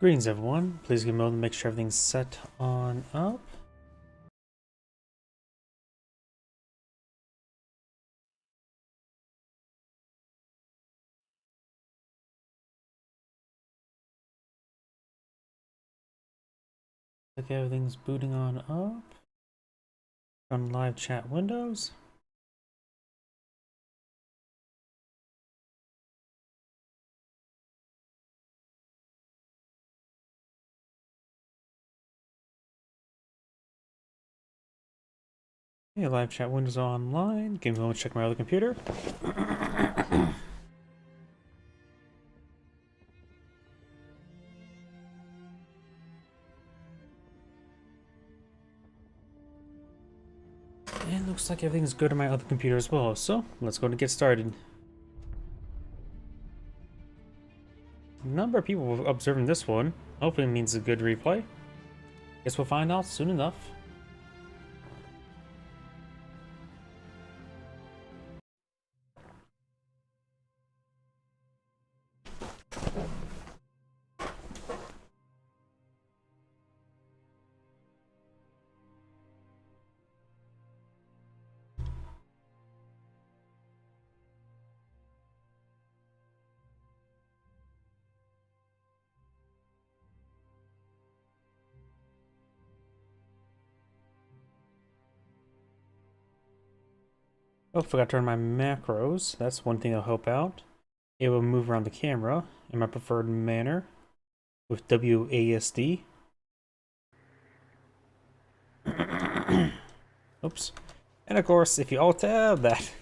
Greetings everyone, please give me a moment to make sure everything's set on up. Look, everything's booting on up. On live chat windows. Okay, live chat windows online. Give me a moment to check my other computer. And it looks like everything's good on my other computer as well, so let's go and get started. A number of people observing this one. Hopefully it means a good replay. Guess we'll find out soon enough. Oh, forgot to turn my macros. That's one thing that'll help out. It will move around the camera in my preferred manner with WASD. Oops. And of course, if you alt-tab that.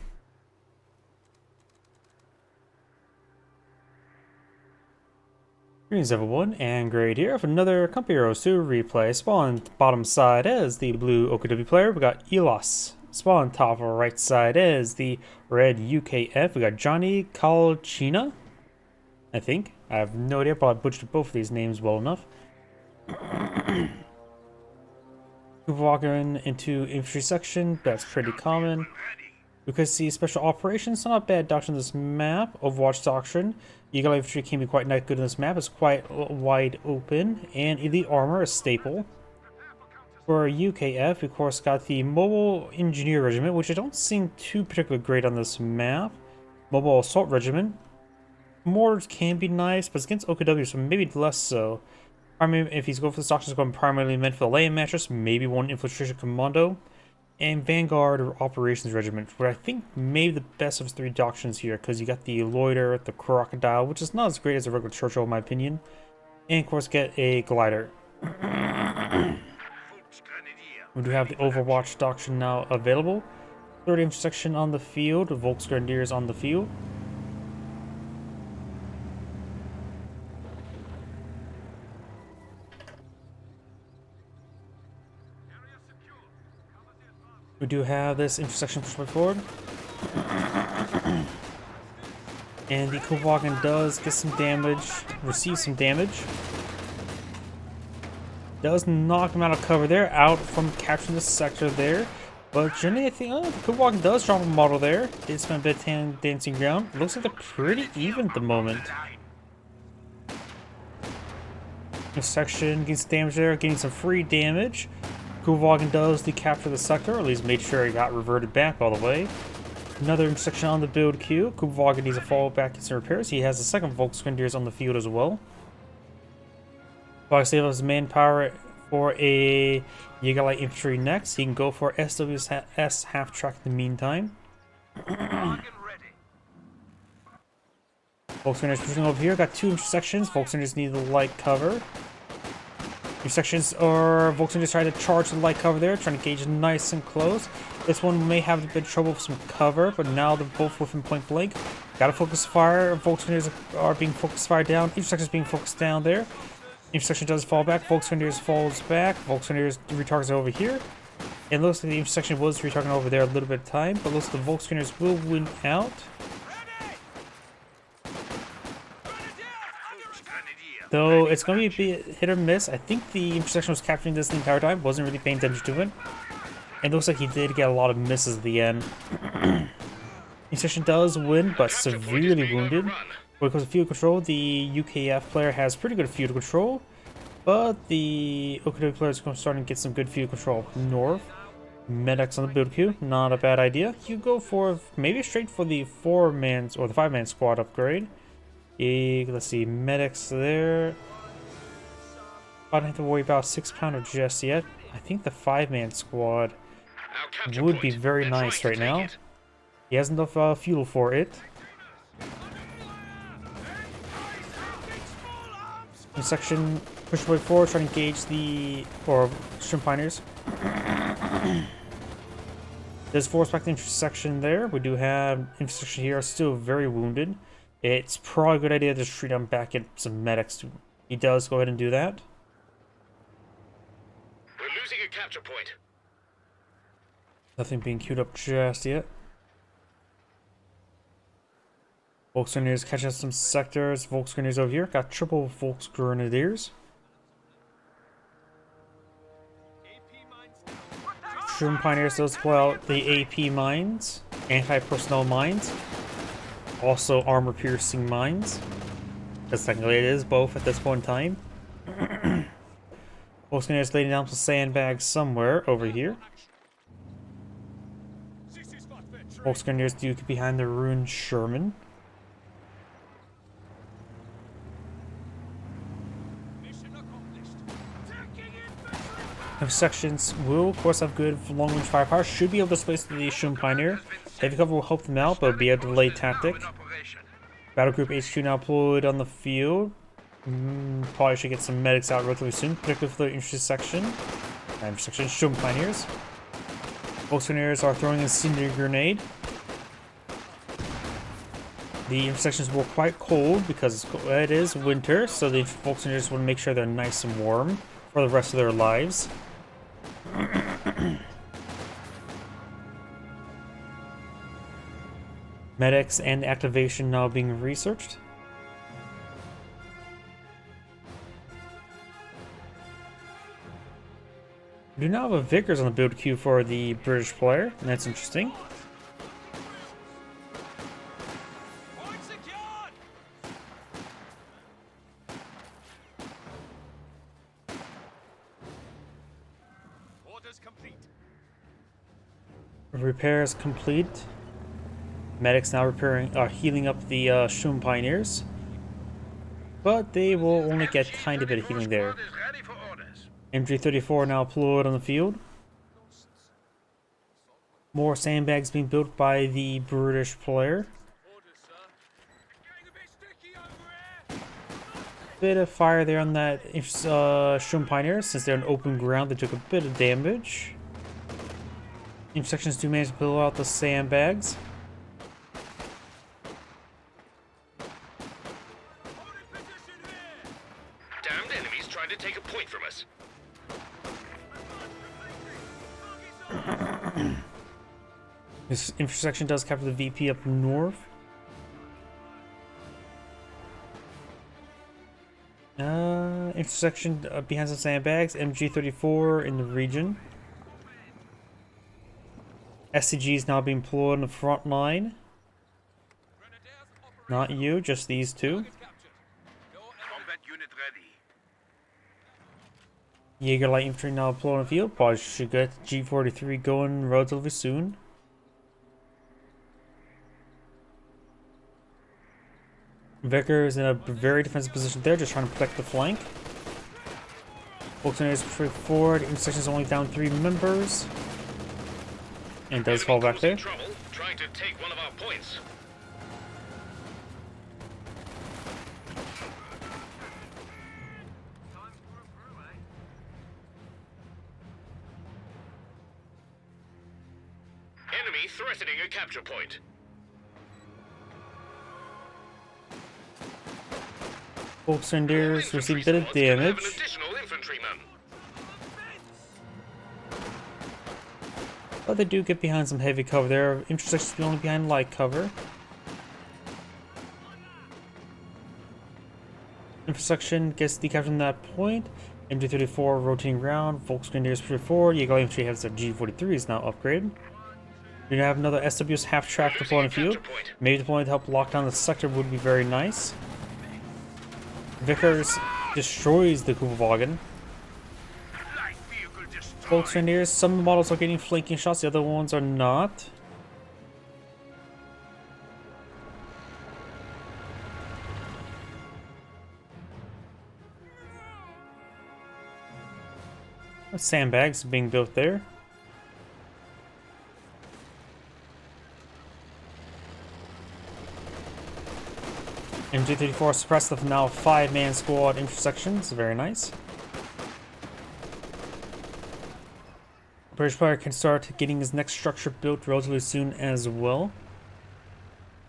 Greetings everyone, and Grade here with another Company Heroes 2 replay. Spawn bottom side is the blue OKW player. We got Elos. Spawn top right side is the red UKF. We got Johnny Calchina, I think. I have no idea, probably butchered both of these names well enough. Walking into infantry section, that's pretty common. We could see special operations, not a bad doctrine in this map. Overwatch doctrine. Eagle infantry can be quite good in this map. It's quite wide open, and elite armor is staple. For UKF, we of course got the Mobile Engineer Regiment, which I don't seem too particularly great on this map. Mobile Assault Regiment. Mortars can be nice, but it's against OKW, so maybe less so. I mean, if he's going for the doctrine, it's going primarily meant for the land mattress, maybe one Infiltration Commando. And Vanguard or Operations Regiment, where I think maybe the best of 3 doctrines here, because you got the Loiter, the Crocodile, which is not as great as a regular Churchill in my opinion. And of course get a Glider. We do have the Overwatch doctrine now available. 30 intersection on the field, Volksgrenadiers on the field. We do have this intersection pushed forward. And the Kubwagen does get some damage, receive some damage. Does knock him out of cover there, out from capturing the sector there. But generally, I think the Kubwagen does drop a model there. Did spend a bit of time dancing ground. It looks like they're pretty even at the moment. This section getting some damage there, getting some free damage. Kubwagen does decapture the sector, or at least made sure he got reverted back all the way. Another intersection on the build queue. Kubwagen needs to fall back in some repairs. He has the second Volksgrenadiers on the field as well. Fox save his manpower for a Jaeger Light Infantry next. He can go for SWS half track in the meantime. Volksgrenadiers pushing over here. Got 2 intersections. Volksgrenadiers need the light cover. Intersections are Volksgrenadiers trying to charge the light cover there, trying to gauge nice and close. This one may have a bit of trouble with some cover, but now they're both within point blank. Gotta focus fire. Volksgrenadiers are being focused fire down. Intersections being focused down there. Intersection does fall back. Volksgrenadiers falls back. Volksgrenadiers retargets over here. It looks like the intersection was retargeting over there a little bit of time, but looks like the Volksgrenadiers will win out. Though it's going to be a bit hit or miss. I think the intersection was capturing this the entire time. Wasn't really paying attention to it. And it looks like he did get a lot of misses at the end. Intersection does win, but severely wounded. When it comes to field control, the UKF player has pretty good field control. But the Okinawa players are starting to get some good field control up north. Medics on the build queue, not a bad idea. You go for maybe straight for the 4-man or the 5-man squad upgrade. Let's see, medics there. I don't have to worry about 6-pounder just yet. I think the 5-man squad would be very nice right now. He has enough fuel for it. In section, push way forward, trying to engage the shrimp pioneers. There's force back to intersection there. We do have intersection here, still very wounded. It's probably a good idea to treat him back at some medics. He does go ahead and do that. We're losing a capture point. Nothing being queued up just yet. Volksgrenadiers catching some sectors. Volksgrenadiers over here. Got triple Volksgrenadiers. Shroom Pioneers does pull out the AP mines. Anti-personnel mines. Also armor-piercing mines. Because technically it is both at this point in time. Volksgrenadiers laying down some sandbags somewhere over here. Volksgrenadiers do get behind the ruined Sherman. Sections will, of course, have good long-range firepower. Should be able to displace the Shroom Pioneer. Heavy cover will help them out, but be a delayed tactic. Battle Group HQ now deployed on the field. Probably should get some medics out relatively soon, particularly for the intersection. Intersection Shroom Pioneers. Volksgrenadiers are throwing a incendiary grenade. The intersections were quite cold because it is winter, so the Volksgrenadiers want to make sure they're nice and warm for the rest of their lives. Medics and activation now being researched. We do now have a Vickers on the build queue for the British player, and that's interesting. Repairs complete. Medics now healing up the Shroom Pioneers. But they will only get a tiny bit of healing there. MG34 now deployed on the field. More sandbags being built by the British player. Bit of fire there on that Shroom Pioneer. Since they're on open ground, they took a bit of damage. Intersections do manage to pull out the sandbags. Damned enemies trying to take a point from us. This intersection does capture the VP up north. Intersection behind some sandbags. MG34 in the region. SCG is now being deployed on the front line. Not you, just these two. Jaeger light infantry now deployed on the field. Probably should get G43 going relatively soon. Vickers in a very defensive position there, just trying to protect the flank. Volksgrenadiers forward. Intersection is only down 3 members. And does fall back there. Trying to take one of our points. Enemy threatening a capture point. Volksgrenadiers receive a bit of damage. But they do get behind some heavy cover there. Intersections only behind light cover. Intersection gets decaptured from that point. MG34 rotating around. Volksgrenadiers push forward. Jaeger infantry has a G43 is now upgraded. You're gonna have another SWS half track deployed on the field. Maybe deploying to help lock down the sector would be very nice. Vickers destroys the Kubelwagen. Light vehicle destroyed. Volkswagen, some models are getting flanking shots, the other ones are not. Sandbags being built there. MG34 suppressed with now 5-man squad intersections. Very nice. British player can start getting his next structure built relatively soon as well.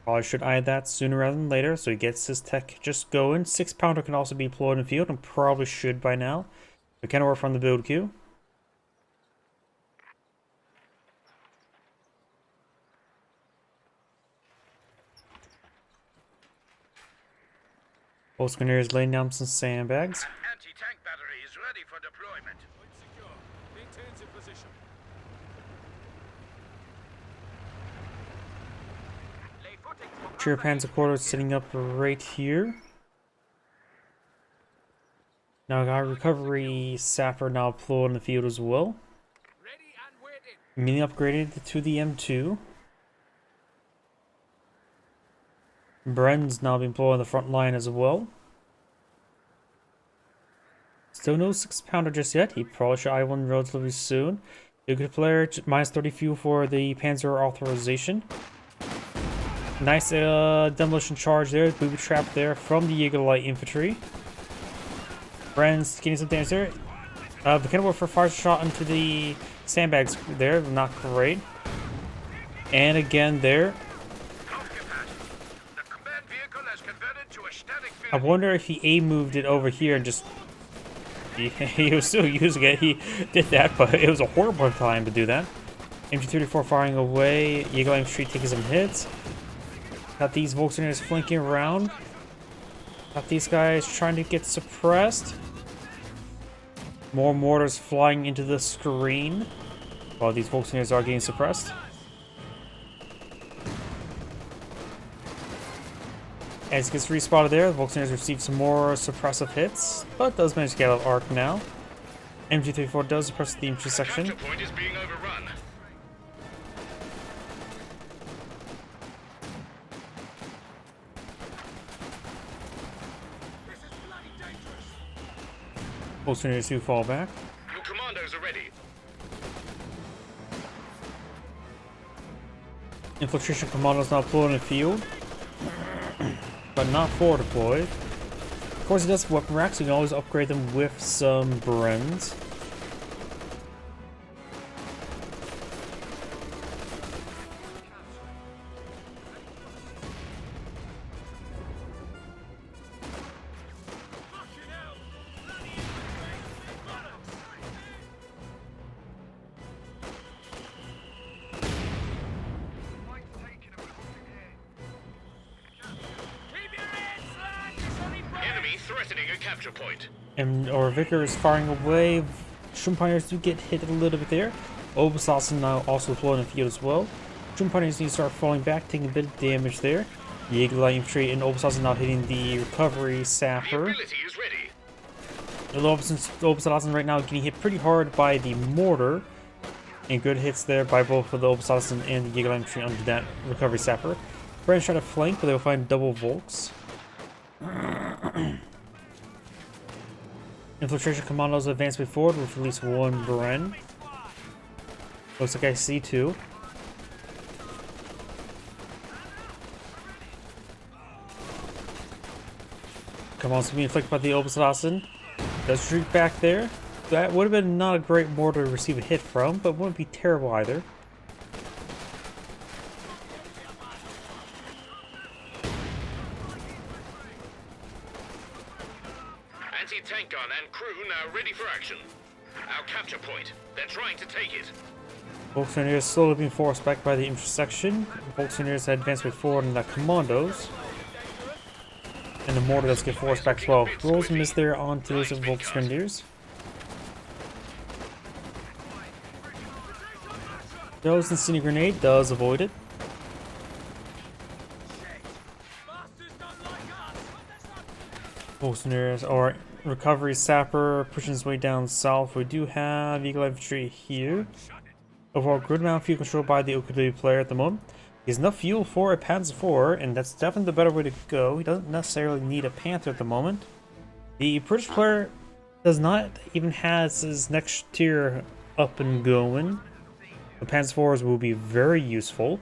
Probably should eye that sooner rather than later, so he gets his tech just going. 6-pounder can also be deployed in the field, and probably should by now. We can work from the build queue. Volkswagen is laying down some sandbags. Anti-tank battery is ready for deployment. Secure. Maintains in position. Lay footing for Cheer Panzer Quarter sitting up right here. Now I got recovery sapper now deployed in the field as well. Ready and waiting. Mini upgraded to the M2. Bren's now being deployed on the front line as well. Still no 6-pounder just yet. He probably should eye one relatively soon. A good player, minus 30 fuel for the Panzer authorization. Nice demolition charge there, booby trap there from the Jaeger Light Infantry. Bren's getting some damage there. The Kenworth for fire shot into the sandbags there, not great. And again there. the command vehicle has converted to a static I field. wonder if he A-moved it over here and just... He was still using it. He did that, but it was a horrible time to do that. MG34 firing away. Jaeger Infantry taking some hits. Got these Volkswagens flanking around. Got these guys trying to get suppressed. More mortars flying into the screen while these Volkswagens are getting suppressed. As he gets respotted there, the Volkswagens receive some more suppressive hits, but does manage to get out of arc now. MG34 does suppress the intersection. Capture point is being overrun. Volkswagens do fall back. Your commandos are ready. Infiltration commandos now deployed in the field, but not forward deployed. Of course, he does have weapon racks, so you can always upgrade them with some Brens. Enemy threatening a capture point. And our Vicar is firing away. Schumpires do get hit a little bit there. Obersassen now also deployed in the field as well. Schumpires need to start falling back, taking a bit of damage there. Jaeger Light Infantry and Obersassen now hitting the recovery The sapper. ability is ready. The Obersassen right now getting hit pretty hard by the mortar. And good hits there by both of the Obersassen and the Jaeger Light Infantry under that recovery sapper. Brand's trying to flank, but they'll find double Volks. Infiltration commandos advance forward with at least one Bren. Looks like I see two. Commandos being flanked by the Obersassen. Does retreat back there. That would have been not a great mortar to receive a hit from, but wouldn't be terrible either. Anti-tank gun and crew now ready for action. Our capture point. They're trying to take it. Volkswagen slowly being forced back by the intersection. Volkswagen advance forward in the commandos. And the mortar does get forced back as well. Rolls and miss there onto those Volkswagen. Those incendiary grenade does avoid it. Volkswagen or Recovery Sapper pushing his way down south. We do have Eagle Infantry here. Overall, good amount of fuel controlled by the OKW player at the moment. He has enough fuel for a Panzer IV, and that's definitely the better way to go. He doesn't necessarily need a Panther at the moment. The British player does not even have his next tier up and going. The Panzer IVs will be very useful.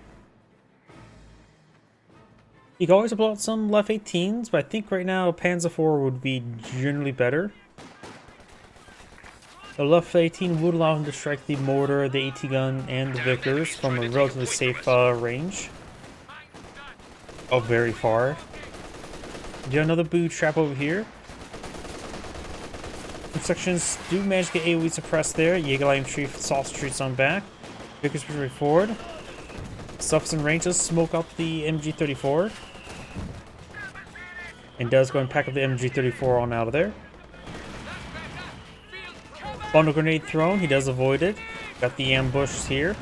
You can always upload some Left 18s, but I think right now Panzer IV would be generally better. The Left 18 would allow him to strike the mortar, the AT gun, and the Vickers from a relatively safe range. Oh, very far. Do another boot trap over here. Some sections do manage to get AoE suppressed there. Jaeger Infantry soft streets on back. Vickers push right forward. Stuffs and ranges smoke up the MG34. And does go and pack up the MG34 on out of there. Bundle grenade thrown, he does avoid it. Got the ambush here.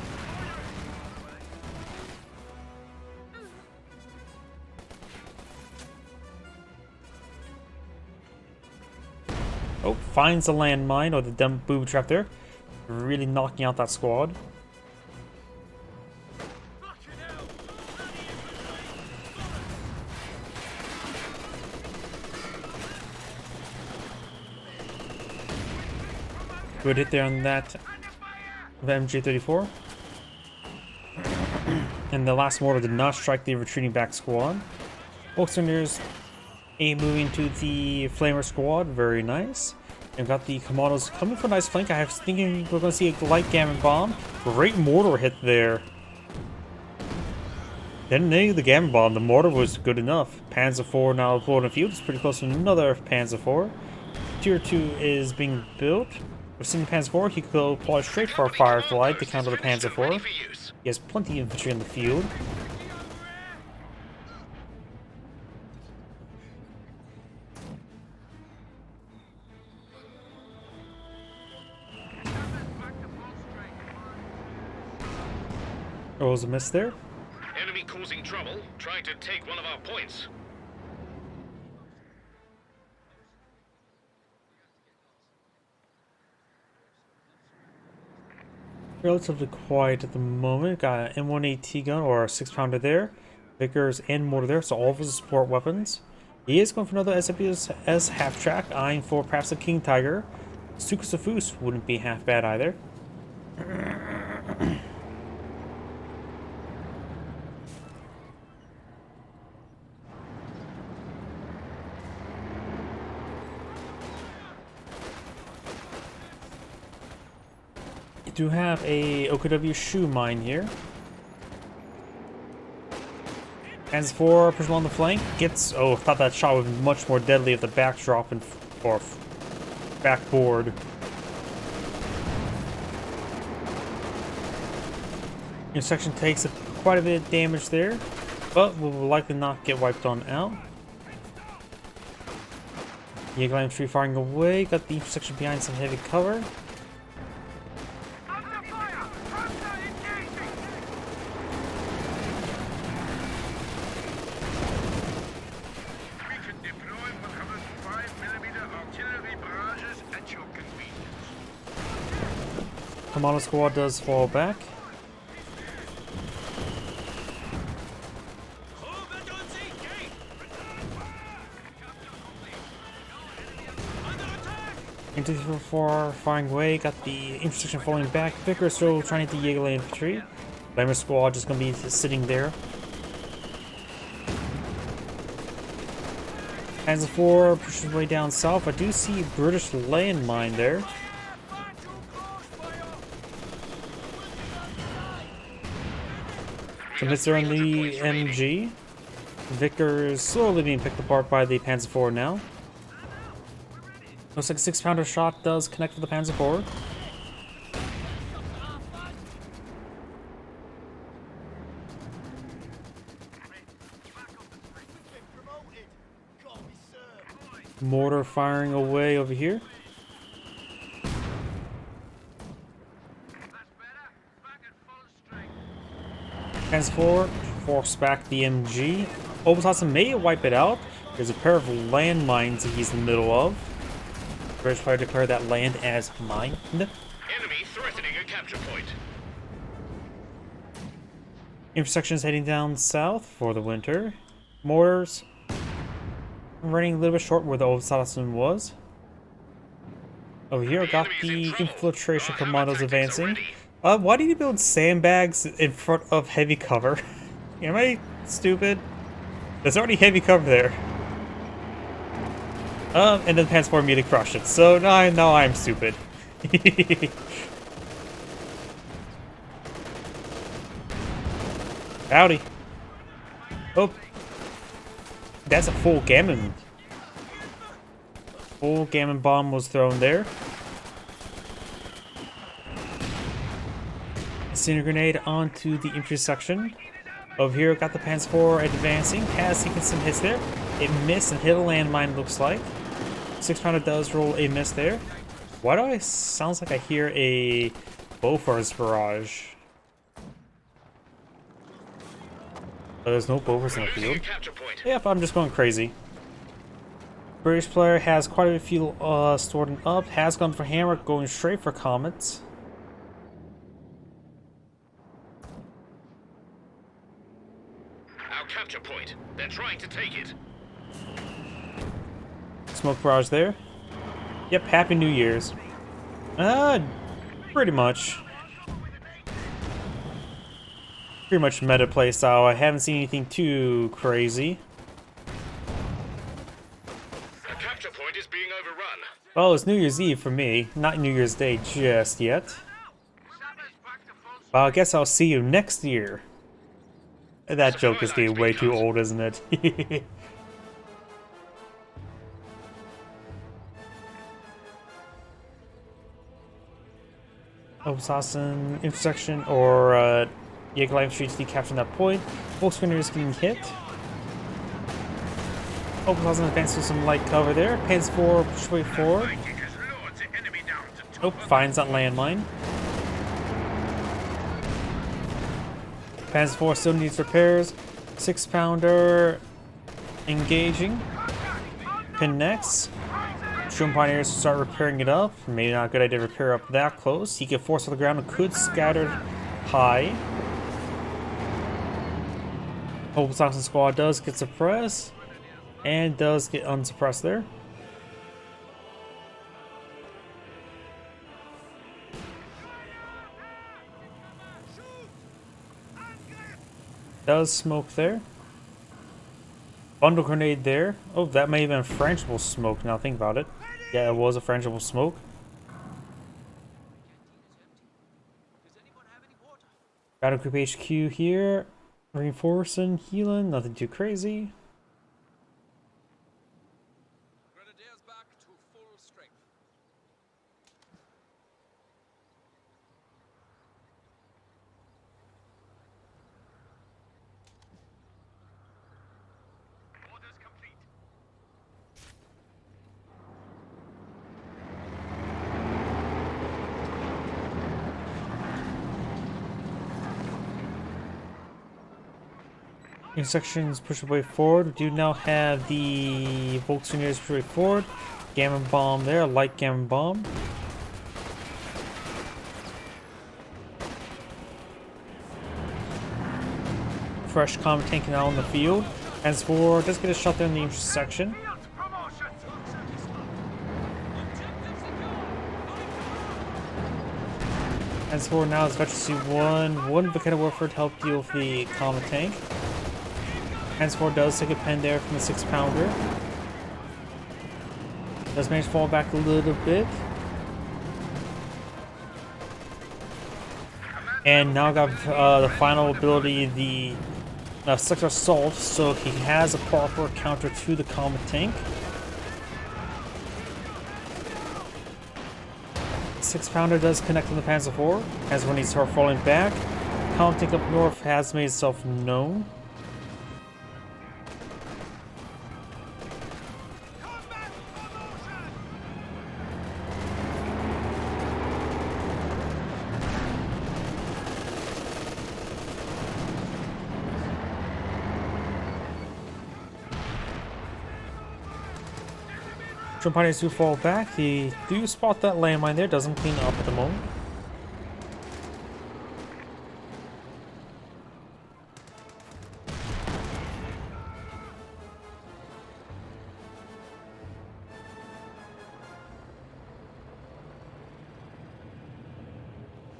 Oh, finds a landmine or the dumb booby trap there. Really knocking out that squad. Good hit there on that MG34. And the last mortar did not strike the retreating back squad. There's a moving to the Flamer squad, very nice. And got the commandos coming for a nice flank. I was thinking we're going to see a light gamma bomb. Great mortar hit there. Didn't need the gamma bomb, the mortar was good enough. Panzer IV now deployed in the field. It's pretty close to another Panzer IV. Tier 2 is being built. We've seen the Panzer IV, he could go apply straight for a Firefly to counter the Panzer IV. He has plenty of infantry in the field. There was a miss there. Enemy causing trouble, trying to take one of our points. Relatively quiet at the moment. Got an M1AT gun or a 6-pounder there. Vickers and mortar there, so all of his support weapons. He is going for another SWS half-track, eyeing for perhaps a King Tiger. Sukasafus wouldn't be half bad either. Do have a OKW shoe mine here. Hands 4, push along the flank. Gets. Oh, thought that shot was much more deadly if the backdrop and or backboard. Intersection takes quite a bit of damage there, but will likely not get wiped on out. Jaeger Infantry firing away. Got the intersection behind some heavy cover. Commando squad does fall back. Into the 4 firing away, got the intersection falling back. Vickers still trying to Jaeger Infantry. Flamer squad just gonna be sitting there. Panzer 4 pushes his way down south. I do see British landmine there. So Mr. on the MG. Vickers slowly being picked apart by the Panzer IV now. Looks like a 6-pounder shot does connect with the Panzer IV. Mortar firing away over here. Panzer IV force back the MG. Oberhausen may wipe it out. There's a pair of landmines that he's in the middle of. British player declared that land as mine. Enemy threatening a capture point. Infrastruction is heading down south for the winter. Mortars running a little bit short where the old Saracen was. Over here, I got the infiltration commandos advancing. Why do you build sandbags in front of heavy cover? Am I stupid? There's already heavy cover there. And then Panzer IV immediately crushed it. So now I'm stupid. Howdy. Oh. That's a full gammon. Full gammon bomb was thrown there. Incendiary grenade onto the infantry section. Over here, got the Panzer IV advancing. Has taken some hits there. It missed and hit a landmine, looks like. 6-pounder does roll a miss there. Why do I sounds like I hear a Bofors barrage? There's no Bofors in the field. Yep, I'm just going crazy. British player has quite a bit of fuel stored up. Has gone for hammer, going straight for comets. Our capture point. They're trying to take it. Smoke barrage there. Yep, Happy New Year's. Pretty much. Pretty much meta play style. I haven't seen anything too crazy. The capture point is being overrun. Well, it's New Year's Eve for me, not New Year's Day just yet. Well, I guess I'll see you next year. That joke is getting way too old, isn't it? Assassin intersection or Jaeger Life Street to capture that point. Volkswagen is getting hit. Assassin advances to some light cover there. Panzer IV push way forward. Oh, finds that landmine. Panzer IV still needs repairs. 6-pounder engaging. Connects. Shroom Pioneers start repairing it up. Maybe not a good idea to repair up that close. He can force on the ground and could scatter high. Hope Saxon squad does get suppressed. And does get unsuppressed there. Does smoke there. Bundle grenade there. Oh, that may have been frangible smoke now think about it. Yeah, it was a frangible smoke. Battle Group HQ here. Reinforcing, healing, nothing too crazy. Grenadiers back to full strength. Orders complete. Sections push away forward. We do now have the Volkswagen push away forward. Gammon bomb there, light gammon bomb. Fresh comet tank now in the field. As for does get a shot there in the intersection. As for now, it's Veteran C1. One Vicana Warfare to help deal with the comet tank. As for does take a pen there from the 6-pounder. Does manage to fall back a little bit. And now got the final ability, the Selector Assault, so he has a proper counter to the comet tank. 6-pounder does connect to the Panzer IV, as when he starts falling back. Comet tank up north has made itself known. Jump Pioneers do fall back. He do spot that landmine there, doesn't clean up at the moment.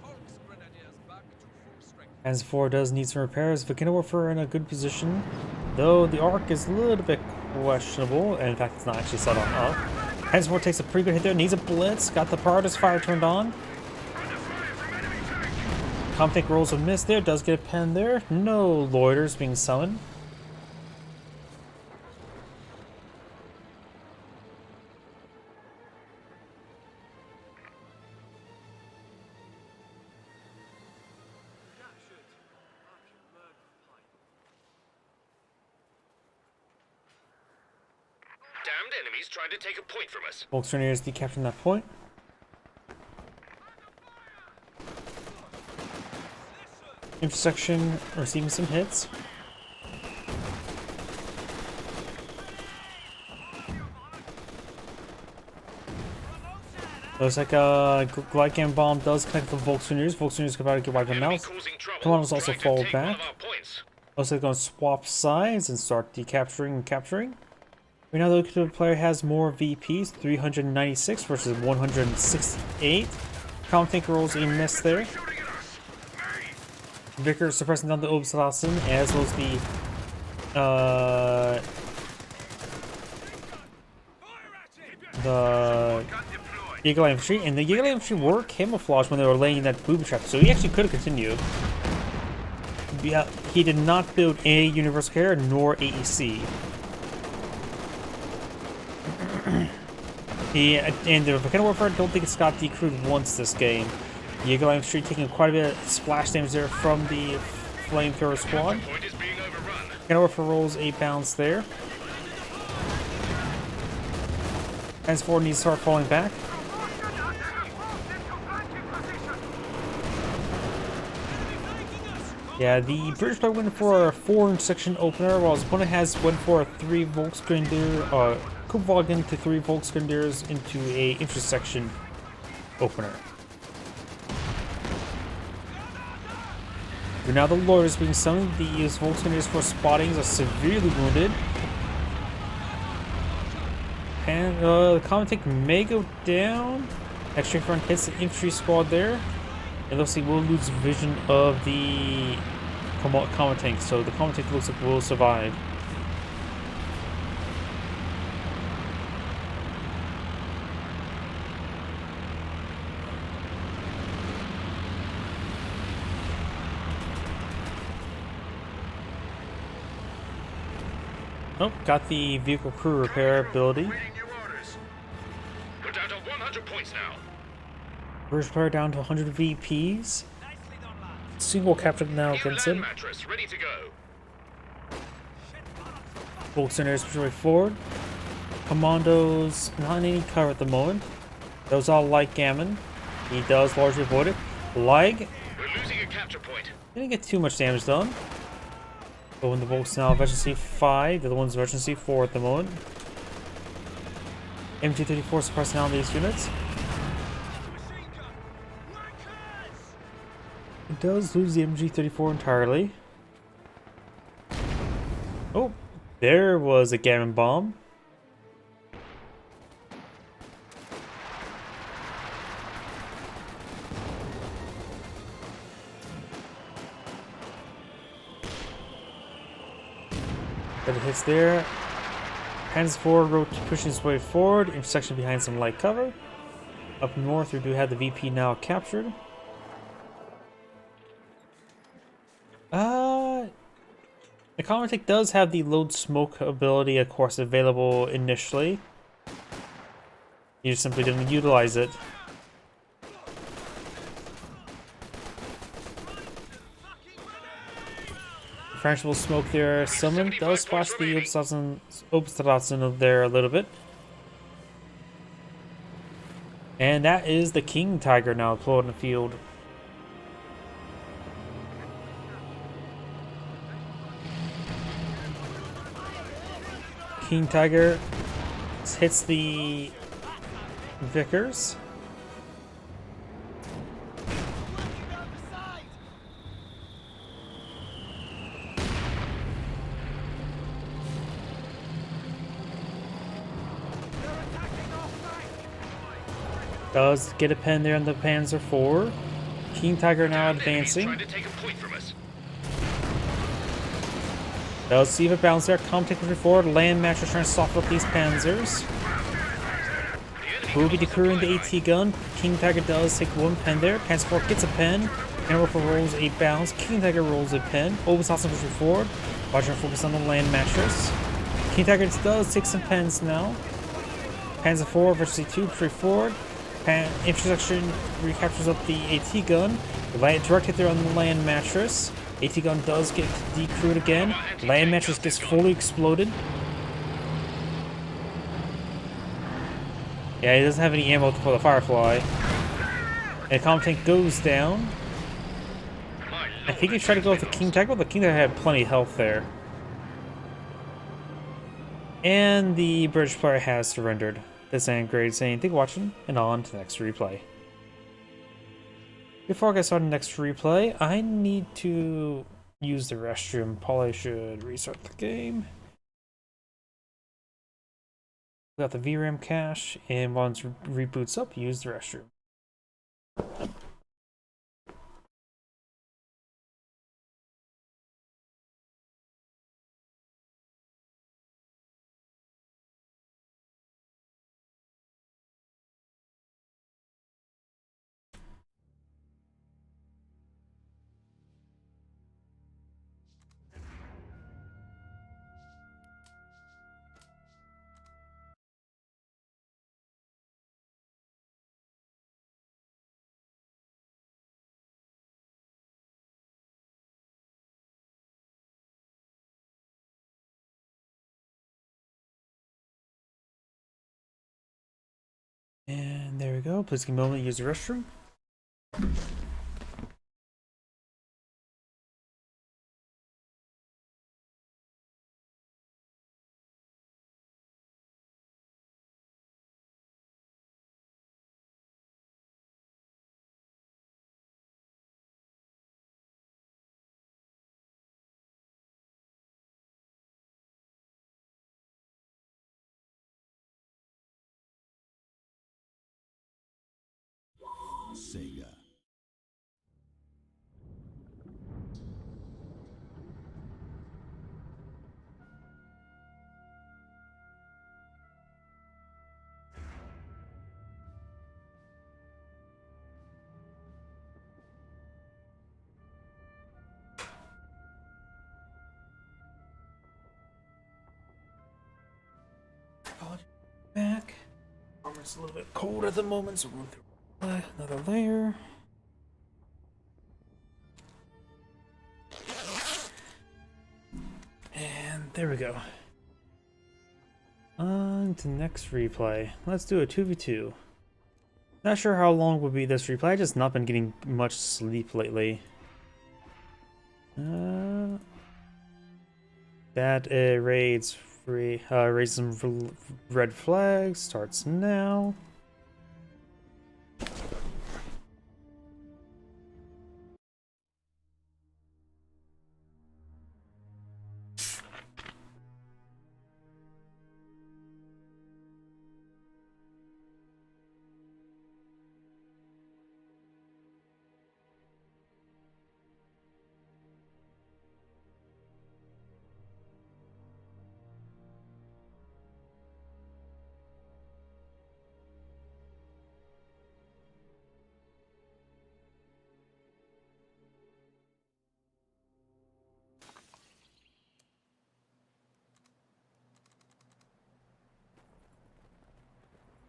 Hulk's grenadiers back to full strength. As 4 does need some repairs. We're in a good position, though the arc is a little bit questionable. And in fact, it's not actually set on up. Hands 4 takes a pretty good hit there. Needs a blitz. Got the Prioritous Fire turned on. Comtech rolls a miss there. Does get a pen there. No loiters being summoned. Damned enemies trying to take a point from us. Volkswagen decapturing that point. Intersection receiving some hits. Looks like a Glycan Bomb does connect the Volkswageners. Volkswageners about to get wiped Enemy out. causing trouble. Commandos also Trying to fall take one back. of our points. Looks like they're going to swap sides and start decapturing and capturing. Right now, the player has more VPs, 396 versus 168. Comtech rolls a miss there. Vickers suppressing down the Obsolescent, as well as the Eagle Infantry, and the Eagle Infantry were camouflaged when they were laying that booby trap, so he actually could have continued. Yeah, he did not build a Universal Carrier nor AEC. And the Volcano Warfare, I don't think it's got decrewed once this game. The Eagle Infantry taking quite a bit of splash damage there from the Flamethrower squad. Point is being overrun. Volcano Warfare rolls a bounce there. Hands 4 needs to start falling back. Yeah, the British player went for a 4 section opener, while his opponent went for a 3 Volksgrenadier, Kubwagen to 3 Volksgrenadiers into a intersection opener. But now the Lord is being summoned. These Volksgrenadiers for spottings are severely wounded. And the Comtech may go down. Extra front hits the infantry squad there. It looks like we'll lose vision of the Comtech, so the Comtech looks like we'll survive. Oh, got the vehicle crew repair ability. Reading new orders. We're down to 100 points now. British player down to 100 VPs. Single captured now New against land him. mattress ready to go. Volkswageners push way forward. Commandos not in any cover at the moment. Those all like Gammon. He does largely avoid it. Lag We're losing a capture point. didn't get too much damage done. But when the Volks now Veteran C5, they're the ones Veteran C4 at the moment. MG34 suppressing down these units. It does lose the MG34 entirely. Oh, there was a Gammon bomb. But it hits there. Hands forward, road pushing its way forward. Intersection behind some light cover. Up north, we do have the VP now captured. The Comtech does have the load smoke ability, of course, available initially. You just simply didn't utilize it. French will smoke there. Someone does splash the Obstatzen there a little bit. And that is the King Tiger now deployed in the field. King Tiger hits the Vickers. Does get a pen there on the Panzer IV. King Tiger now advancing. Trying to take a point from us. Does see if it bounce there. Come take it forward. Landmaster trying to soften up these Panzers. Booby decruing the AT gun. King Tiger does take one pen there. Panzer IV gets a pen. Panzer rolls a bounce. King Tiger rolls a pen. Obisoft pushes forward. Roger, focus on the Landmasters. King Tiger does take some pens now. Panzer IV versus C2, push forward. Intersection recaptures up the AT gun. Direct hit there on the land mattress. AT gun does get decrewed again. Land mattress gets fully exploded. Yeah, he doesn't have any ammo for the Firefly. And the comm tank goes down. I think he tried to go with the King Tiger, but the King Tiger had plenty of health there. And the British player has surrendered. This ain't great saying thank you for watching, and on to the next replay. Before I get started on the next replay, I need to use the restroom. Probably should restart the game. Got the VRAM cache, and once it reboots up, use the restroom. And there we go. Please give me a moment to use the restroom. Sega. Back. Armor's a little bit cold at the moment, so we'll run through another layer. And there we go. On to next replay. Let's do a 2v2. Not sure how long will be this replay. I've just not been getting much sleep lately. That raids free. Raise some red flags. Starts now.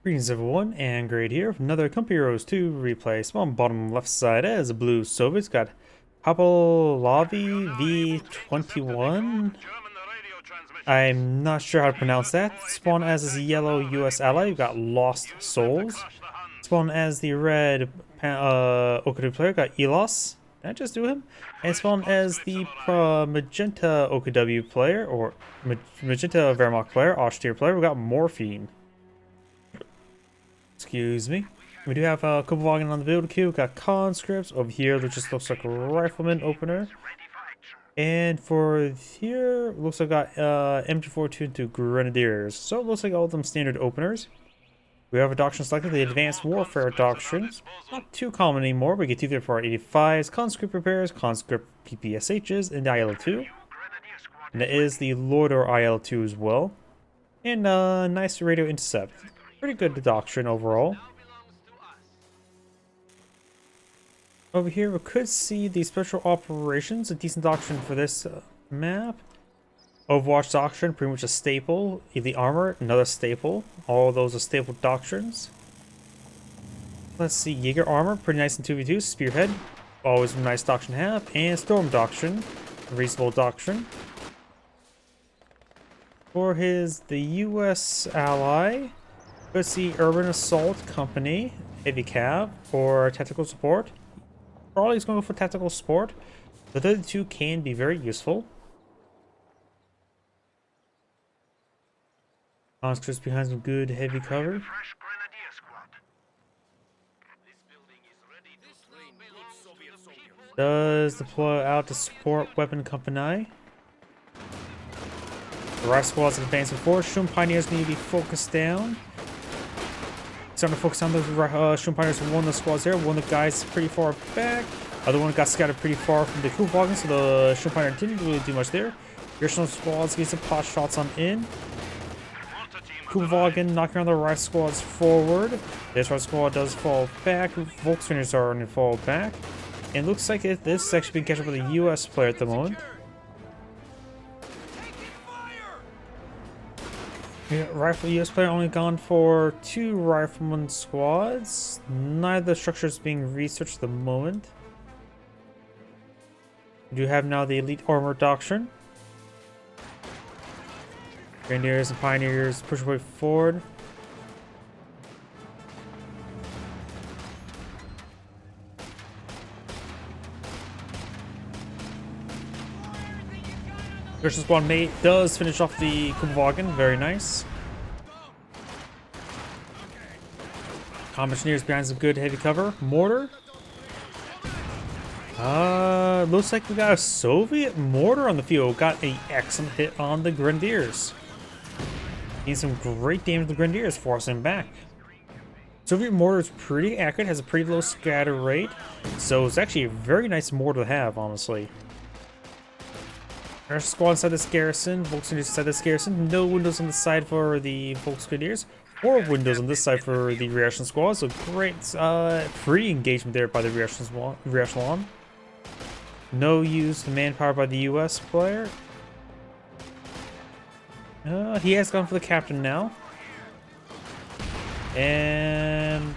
Greetings everyone, and Great here. Another Company Heroes 2 replay. Small bottom left side as a blue Soviet's got Papalavi V21. I'm not sure how to pronounce that. Spawn as a yellow US ally, you've got Lost Souls. Spawn as the red Okudu player, got Elos. Did I just do him? And spawn as the magenta OKW player, or magenta Wehrmacht player, Austere player, we got Morphine. Excuse me. We do have a couple volume on the build queue. We got conscripts over here that just looks like a rifleman opener. And for here, looks like I got MG42 to grenadiers. So it looks like all of them standard openers. We have a doctrine selected, the advanced warfare doctrine. Not too common anymore. We get either for 85s, conscript repairs, conscript PPSHs, and IL2. And that is the Lord or IL2 as well. And nice radio intercept. Pretty good doctrine overall. Over here we could see the special operations, a decent doctrine for this map. Overwatch doctrine, pretty much a staple. The armor, another staple. All of those are staple doctrines. Let's see, Jaeger armor, pretty nice in 2v2. Spearhead, always a nice doctrine to have. And Storm doctrine, a reasonable doctrine. For the US ally, let's see Urban Assault Company, heavy cav, or tactical support. Probably he's going to go for tactical support. The other two can be very useful. Conscripts behind some good heavy cover. Does deploy out to support weapon company. The right squads advancing forward. Shun Pioneers need to be focused down. Starting to focus on the Shun Pioneers. One of the squads there. One of the guys pretty far back. Other one got scattered pretty far from the Kuhwagen, so the Shun Pioneer didn't really do much there. Additional squads get some pot shots on in. Kuhwagen knocking around the right squads forward. This right squad does fall back. Volkswagens are going to fall back. And looks like this is actually being catch up with a US player at the moment. Yeah, rifle US player only gone for 2 rifleman squads. Neither structure is being researched at the moment. We do have now the elite armor doctrine. Grenadiers and pioneers push way forward. Christian squad mate does finish off the Kuhwagen, very nice. Commissioners behind some good heavy cover. Mortar. Looks like we got a Soviet mortar on the field. Got an excellent hit on the Grenadiers. Need some great damage to the Grenadiers, forcing back. Soviet mortar is pretty accurate, has a pretty low scatter rate. So it's actually a very nice mortar to have, honestly. Our squad inside this garrison, Volkswagen inside this garrison. No windows on the side for the Volksgrenadiers. 4 windows on this side for the reaction squad. So great free engagement there by the reaction. No use to manpower by the US player. He has gone for the captain now. And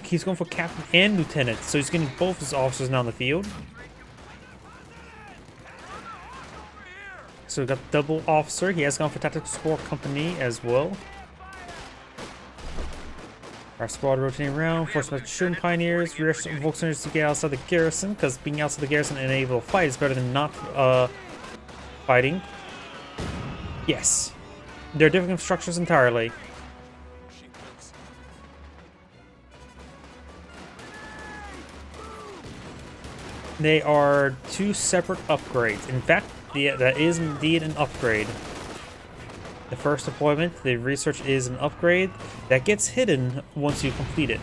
he's going for captain and lieutenant. So he's getting both his officers now on the field. So we got double officer. He has gone for tactical support company as well. Our squad rotating around, forced by Shun Pioneers, rear Volkswagens to get outside the garrison, because being outside the garrison and able to fight is better than not fighting. Yes. They're different structures entirely. They are 2 separate upgrades. In fact, that is indeed an upgrade. The first deployment, the research is an upgrade that gets hidden once you complete it.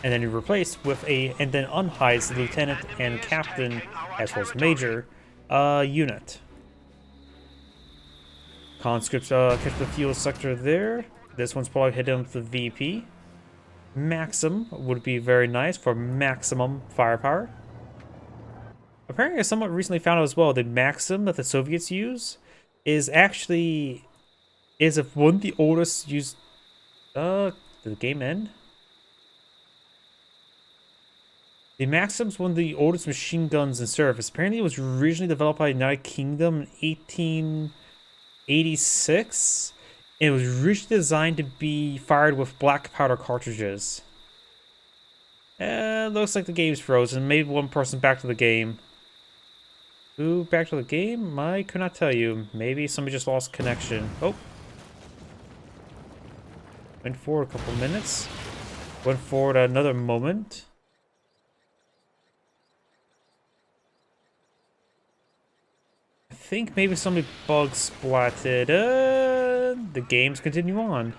And then you replace with and then unhides the lieutenant and captain, as well as major, unit. Conscripts catch the fuel sector there. This one's probably hidden with the VP. Maxim would be very nice for maximum firepower. Apparently, I somewhat recently found out as well, the Maxim that the Soviets use is actually one of the oldest used. Did the game end? The Maxim's one of the oldest machine guns in service. Apparently, it was originally developed by the United Kingdom in 1886. And it was originally designed to be fired with black powder cartridges. Looks like the game's frozen. Maybe one person back to the game. Who back to the game? I could not tell you. Maybe somebody just lost connection. Oh. Went forward a couple minutes. Went forward another moment. I think maybe somebody bug splatted. The games continue on.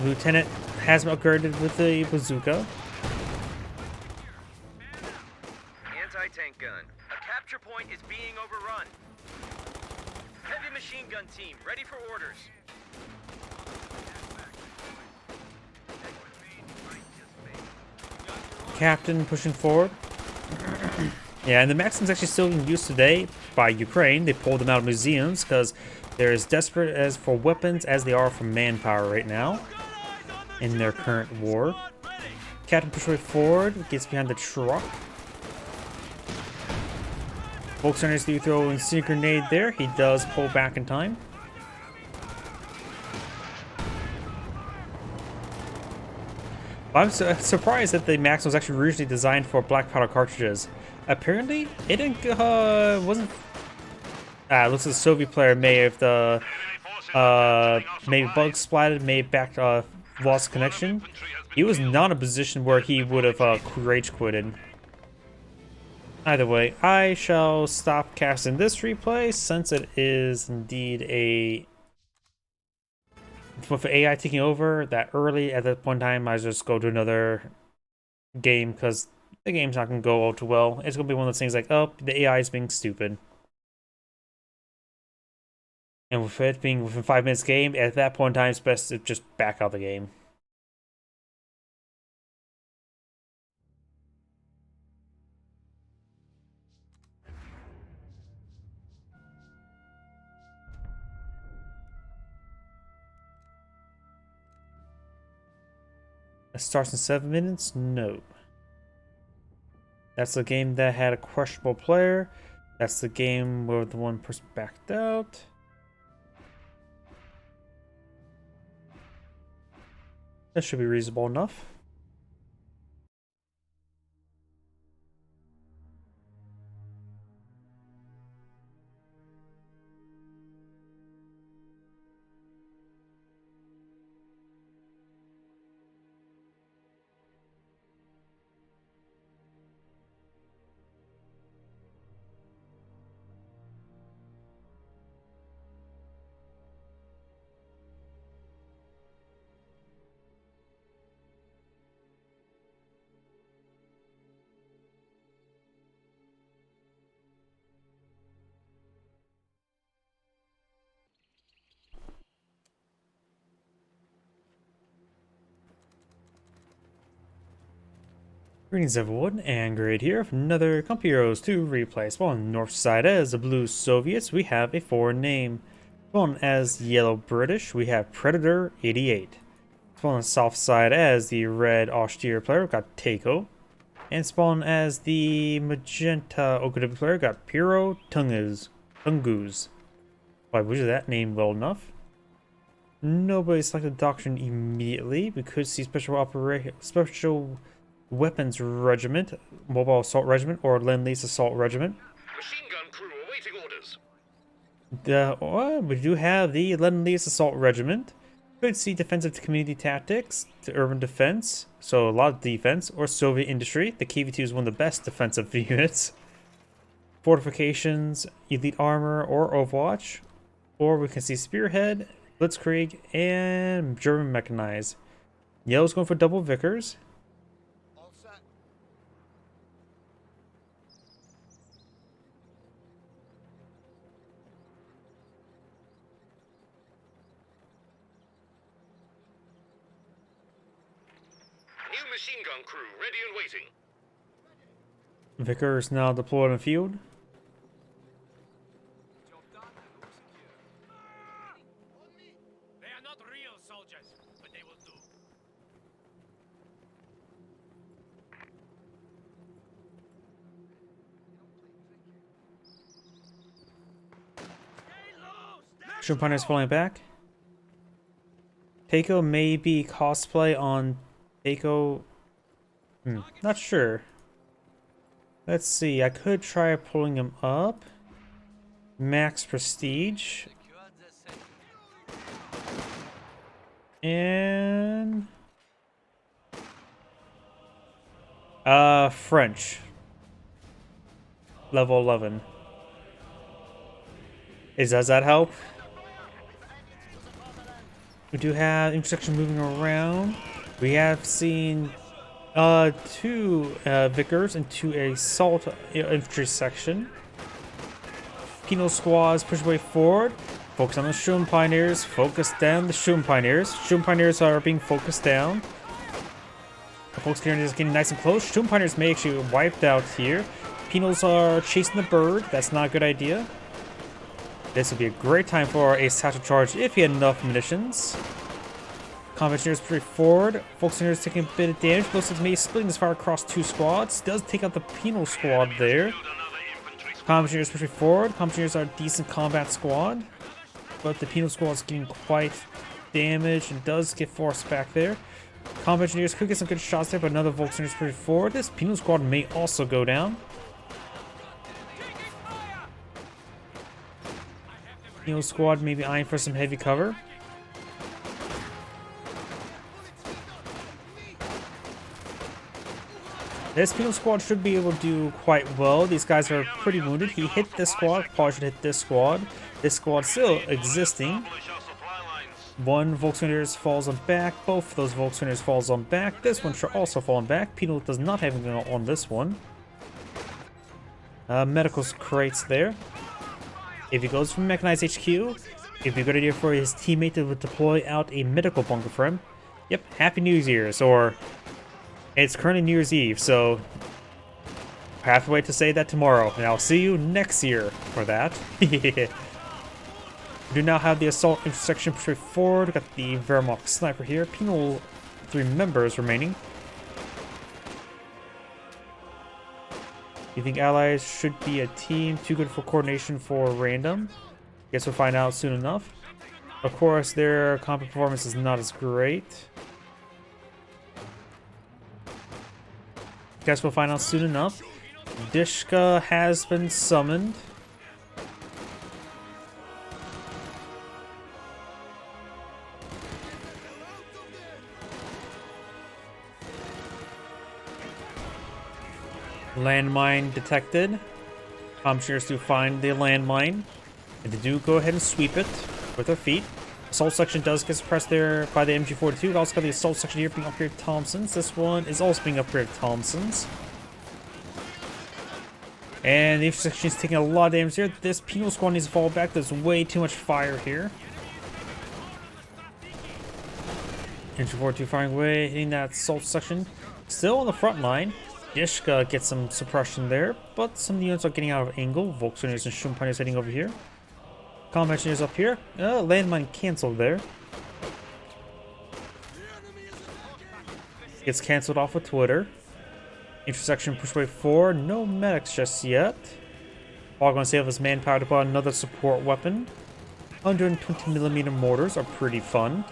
Lieutenant has been upgraded with the bazooka. Anti-tank gun. A capture point is being overrun. Heavy machine gun team, ready for orders. Captain pushing forward. Yeah, and the Maxims actually still in use today by Ukraine. They pulled them out of museums because they're as desperate as for weapons as they are for manpower right now in their current war. Captain pushes forward, gets behind the truck. Volkswagen do throw a incendiary grenade there. He does pull back in time. I'm surprised that the Maxim was actually originally designed for black powder cartridges. Apparently, it didn't, wasn't. Looks like the Soviet player may have maybe bug splatted, may have back lost connection. He was not in a position where he would have rage quitted. Either way, I shall stop casting this replay since it is indeed a. With AI taking over that early at that point in time, I just go to another game because the game's not going to go all too well. It's going to be one of those things like, oh, the AI is being stupid. And with it being within 5 minutes game, at that point in time, it's best to just back out the game. It starts in 7 minutes? No. That's the game that had a questionable player. That's the game where the one person backed out. That should be reasonable enough. Greetings everyone, and Great here for another Comp Heroes 2 replay. Spawn on the north side as the Blue Soviets, we have a foreign name. Spawn as Yellow British, we have Predator 88. Spawn on the south side as the Red Austere player, we've got Takeo. And spawn as the Magenta OKW player, got Piro Tungus. Why, was that name well enough? Nobody selected Doctrine immediately. We could see Special Weapons Regiment, Mobile Assault Regiment, or Lend-Lease Assault Regiment. Machine gun crew awaiting orders. We do have the Lend-Lease Assault Regiment. Could see Defensive to Community Tactics, to Urban Defense, so a lot of defense, or Soviet Industry. The KV-2 is one of the best defensive units. Fortifications, Elite Armor, or Overwatch. Or we can see Spearhead, Blitzkrieg, and German Mechanized. Yellow's going for double Vickers. New machine gun crew ready and waiting. Vickers now deployed in the field. Job done and all secure. They are not real soldiers, but they will do. Shumpiner falling back. Takeo may be cosplay on Takeo. Not sure. Let's see. I could try pulling him up. max prestige. And French. Level 11. Does that help? We do have intersection moving around. We have seen 2 Vickers and 2 assault infantry section. Penal squads push way forward. Focus on the Shroom Pioneers. Focus down the Shroom Pioneers. Shroom Pioneers are being focused down. The Focus Pioneers is getting nice and close. Shroom Pioneers may actually get wiped out here. Penals are chasing the bird. That's not a good idea. This would be a great time for a satchel charge if you had enough munitions. Combat Engineers pretty forward. Focus Engineers taking a bit of damage. Looks like maybe splitting this fire across 2 squads. Does take out the Penal squad there. Combat Engineers pushing forward. Combat Engineers are a decent combat squad. But the Penal squad is getting quite damaged and does get forced back there. Combat Engineers could get some good shots there, but another Volks Engineers pushing forward. This Penal squad may also go down. Penal squad may be eyeing for some heavy cover. This Penal squad should be able to do quite well. These guys are pretty wounded. He hit this squad, probably should hit this squad. This squad still existing. 1 Volkswagen falls on back. Both of those Volkswagen falls on back. This one should also fall on back. Penal does not have anything on this one. Medicals crates there. If he goes from Mechanized HQ, it'd be a good idea for his teammate to deploy out a medical bunker for him. Yep, Happy New Year's, or it's currently New Year's Eve, so I have to wait to say that tomorrow, and I'll see you next year for that. We do now have the assault intersection pushed forward. We got the Wehrmacht sniper here. Penal 3 members remaining. You think allies should be a team too good for coordination for random? Guess we'll find out soon enough. Of course, their combat performance is not as great. Guess we'll find out soon enough. Dishka has been summoned. Landmine detected. Engineers do find the landmine. And they do go ahead and sweep it with their feet. Assault section does get suppressed there by the MG42. We also got the assault section here being upgraded to Thompsons. This one is also being upgraded to Thompsons. And the infantry section is taking a lot of damage here. This Penal squad needs to fall back. There's way too much fire here. MG42 firing away, hitting that assault section. Still on the front line. Dishka gets some suppression there, but some of the units are getting out of angle. Volkswagen and Schumpeter heading over here. Combat engineers up here. Landmine cancelled there. Gets cancelled off with Twitter. Intersection push way forward. No medics just yet. All going to save his manpower to put another support weapon. 120mm mortars are pretty fun.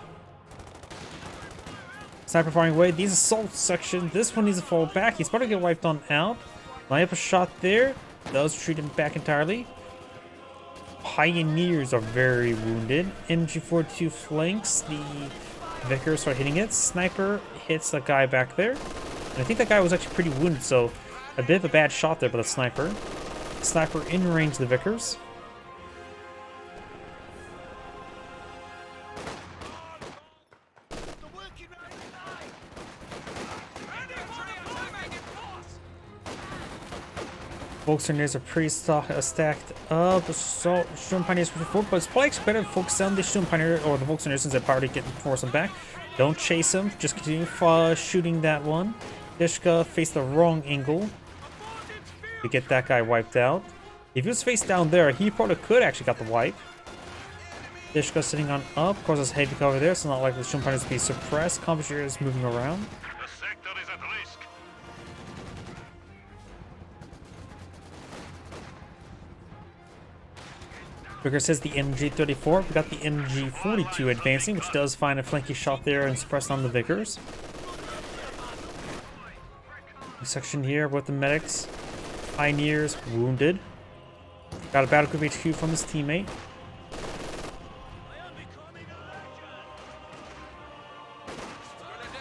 Sniper firing away. These assault section. This one needs to fall back. He's about to get wiped on out. Line up a shot there. Does treat him back entirely. Pioneers are very wounded. MG42 flanks. The Vickers start hitting it. Sniper hits the guy back there. And I think that guy was actually pretty wounded, so a bit of a bad shot there by the sniper. Sniper in range of the Vickers. Volkswagen are pretty stacked up. So Storm Pioneers pushing forward, but it's probably actually better to focus on the Storm Pioneer or the Volkswagen since they're already getting forced them back. Don't chase him, just continue shooting that one. Dishka faced the wrong angle to get that guy wiped out. If he was faced down there, he probably could actually got the wipe. Dishka sitting on up, of course there's heavy cover there, so not likely the Storm Pioneers to be suppressed. Combat is moving around. The sector is at risk. Booker says the MG34. We got the MG42 advancing, which does find a flanky shot there and suppress on the Vickers. Section here with the medics. Pioneers wounded. Got a battle group HQ from his teammate.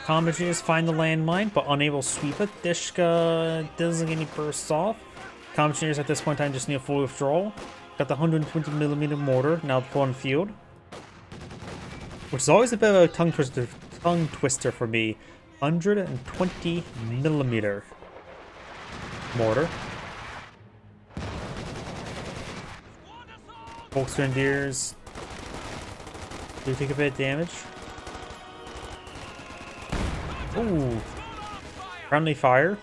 Comm engineers find the landmine, but unable to sweep it. Dishka doesn't get any bursts off. Comm engineers at this point in time just need a full withdrawal. Got the 120mm mortar now deployed on the field, which is always a bit of a tongue twister for me. 120mm mortar. Volks Grenadiers do take a bit of damage. Ooh. Friendly fire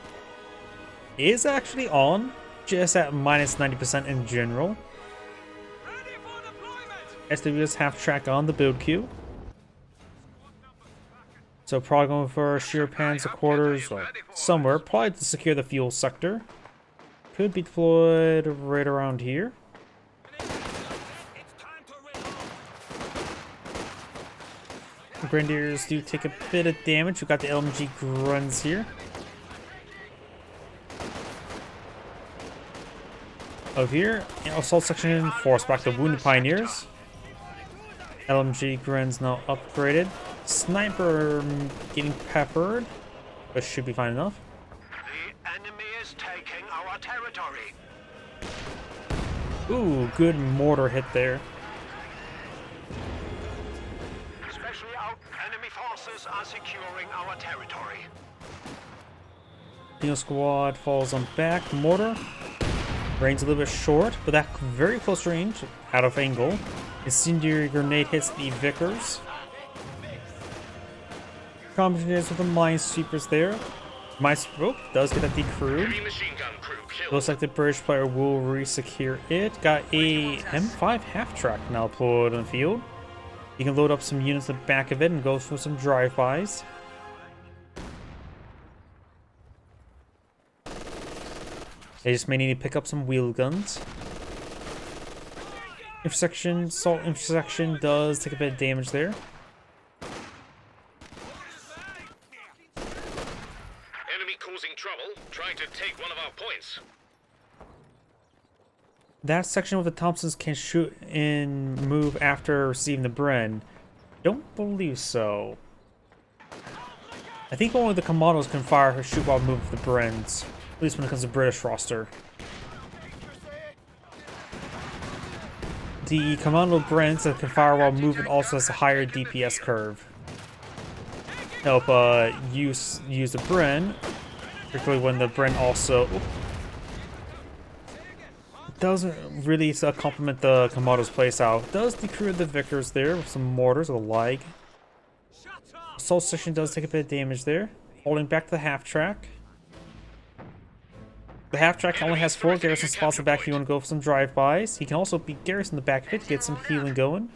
is actually on, just at minus 90% in general. SWS half track on the build queue. So probably going for sheer panzer quarters or somewhere, probably to secure the fuel sector. Could be deployed right around here. Grenadiers do take a bit of damage. We've got the LMG grunts here. Over here, assault section force back the wounded pioneers. LMG grunts now upgraded. Sniper getting peppered, but should be fine enough. The enemy is taking our territory. Ooh, good mortar hit there. Enemy forces are securing our territory. Dino squad falls on back. Mortar. Range a little bit short, but that very close range, out of angle. Incendiary grenade hits the Vickers. Combinations with the minesweepers there. Minesweeper does get that decrewed. Heavy machine gun crew killed. Looks like the British player will re-secure it. Got a M5 half-track now deployed on the field. You can load up some units at the back of it and go for some drive-bys. They just may need to pick up some wheel guns. Intersection, assault intersection does take a bit of damage there. Enemy causing trouble, trying to take one of our points. That section with the Thompsons can shoot and move after receiving the Bren. Don't believe so. I think only the Commandos can fire or shoot while moving the Brens. At least when it comes to British roster. The Commando Brens that can fire while moving also has a higher DPS curve. Help use the Bren, particularly when the Bren also doesn't really complement the Commando's playstyle. Does decrew the Vickers there with some mortars with a lag. Assault section does take a bit of damage there. Holding back the half track. The half track only has 4 garrison spots in the back if you want to go for some drive-bys. He can also be garrison in the back of it to get some healing going.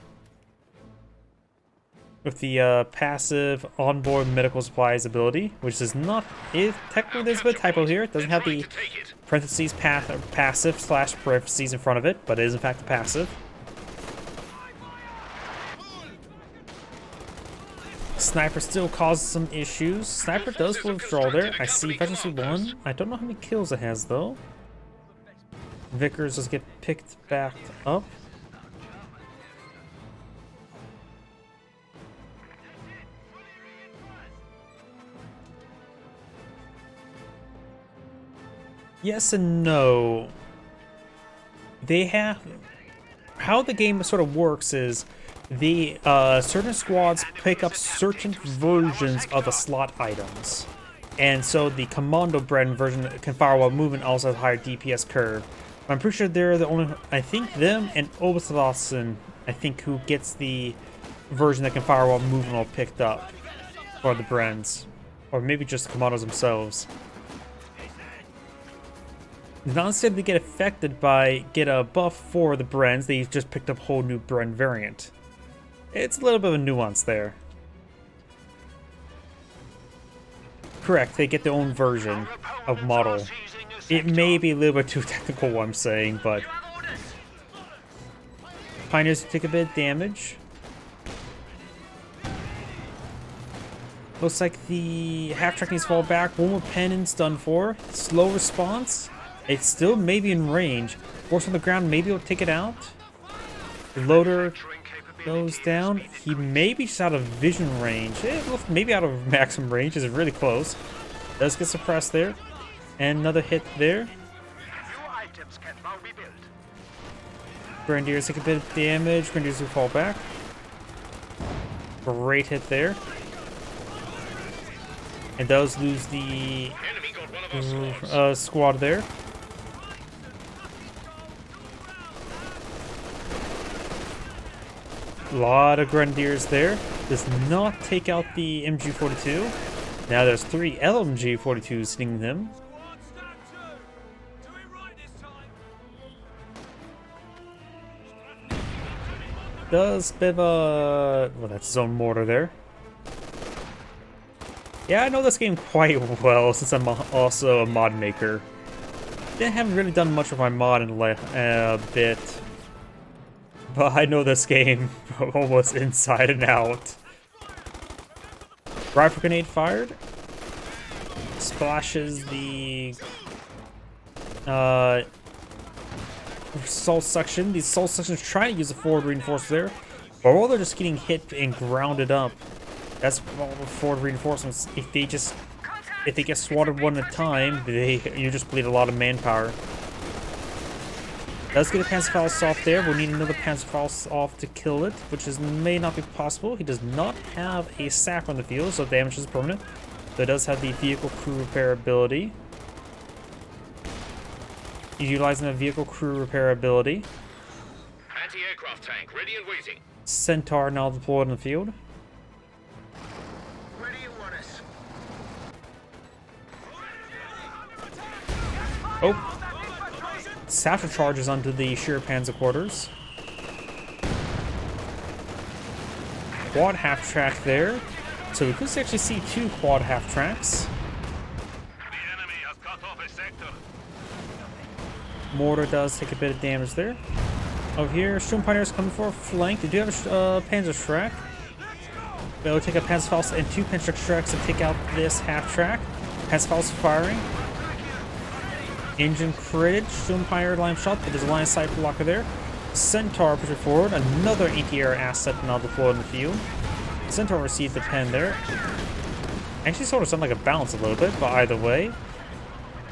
With the passive onboard medical supplies ability, which is not, technically there's a bit of typo here. It doesn't have the parentheses passive slash parentheses in front of it, but it is in fact a passive. Sniper still causes some issues. Sniper does full withdrawal there. I see efficiency 1. I don't know how many kills it has though. Vickers just get picked back up. Yes and no. They have... How the game sort of works is the certain squads pick up certain versions of the slot items. And so the Commando Bren version that can fire while moving also has a higher DPS curve. I'm pretty sure they're the only... I think them and Oberthausen, I think, who gets the version that can fire while moving all picked up. For the Brens. Or maybe just the Commandos themselves. Not necessarily get affected by get a buff for the Brens, they just picked up a whole new Bren variant. It's a little bit of a nuance there. Correct, they get their own version of model. It may be a little bit too technical what I'm saying, but... Pioneers take a bit of damage. Looks like the half-track needs to fall back. One more pennant's done for. Slow response. It still may be in range. Force on the ground, maybe he'll take it out. The loader goes down. He may be just out of vision range. Well, maybe out of maximum range. Is really close. Does get suppressed there. And another hit there. New items can now be built. Grenadiers take a bit of damage. Grenadiers will fall back. Great hit there. And does lose the Enemy got one of our squads. squad there. A lot of Grenadiers there. Does not take out the MG42. Now there's 3 LMG42s hitting them. Does bit of a... well, that's his own mortar there. Yeah, I know this game quite well since I'm also a mod maker. I haven't really done much of my mod in a bit. But I know this game almost inside and out. Rifle grenade fired. Splashes the soul suction. These soul suctions trying to use a forward reinforcer there. But while they're just getting hit and grounded up. That's all the forward reinforcements. If they get swatted one at a time, you just bleed a lot of manpower. Does get a Panzerfaust off there. We'll need another Panzerfaust off to kill it, which may not be possible. He does not have a sapper on the field, so damage is permanent. But it does have the vehicle crew repair ability. Utilizing the vehicle crew repair ability. Anti-aircraft tank ready and waiting. Centaur now deployed in the field. Where do you want us? Oh! Satchel charges onto the Sheer Panzer quarters. Quad half track there. So we could actually see 2 quad half tracks. The enemy has cut off a sector. Mortar does take a bit of damage there. Over here, Storm Pioneers coming for a flank. They do have a Panzer Schreck. They'll take a Panzerfaust and 2 Panzer Schrecks to take out this half track. Panzerfaust firing. Engine critted. Storm Pioneer line shot, but there's a line of sight blocker there. Centaur pushes forward. Another anti-air asset now deployed in the field. Centaur received the pen there. Actually sort of sounded like a bounce a little bit, but either way.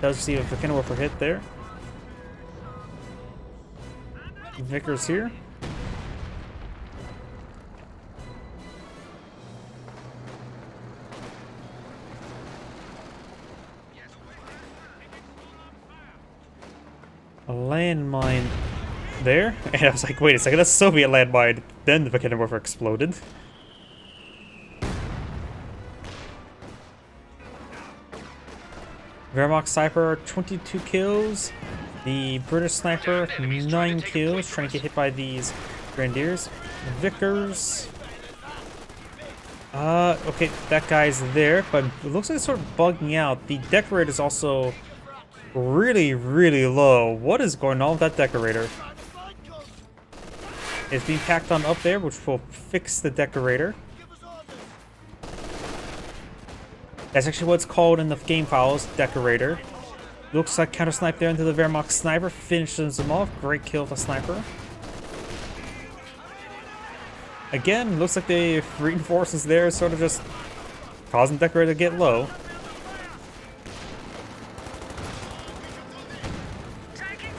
Does receive a Kenilworth hit there. Vickers here. A landmine there. And I was like, wait a second, that's a Soviet landmine. Then the Kenilworth exploded. Wehrmacht sniper, 22 kills. The British sniper, 9 kills, trying to get hit by these Grenadiers. Vickers. Okay, that guy's there, but it looks like it's sort of bugging out. The decorator is also really, really low. What is going on with that decorator? It's being packed on up there, which will fix the decorator. That's actually what it's called in the game files, decorator. Looks like counter snipe there into the Wehrmacht sniper, finishes him off. Great kill with the sniper. Again, looks like the reinforcements there sort of just causing the decorator to get low.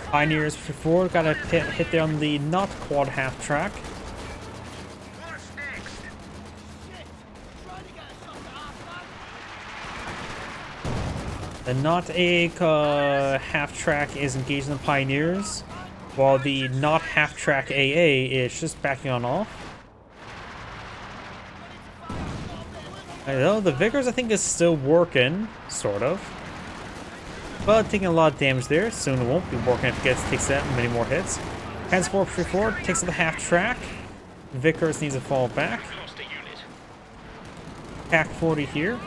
Pioneers forward, got a hit there on the not quad half track. The not a half track is engaging the Pioneers, while the not half track AA is just backing on off. I know the Vickers I think is still working, sort of. But taking a lot of damage there. Soon it won't be working if it takes that many more hits. Hands forward, takes to the half track. Vickers needs to fall back. Pack 40 here.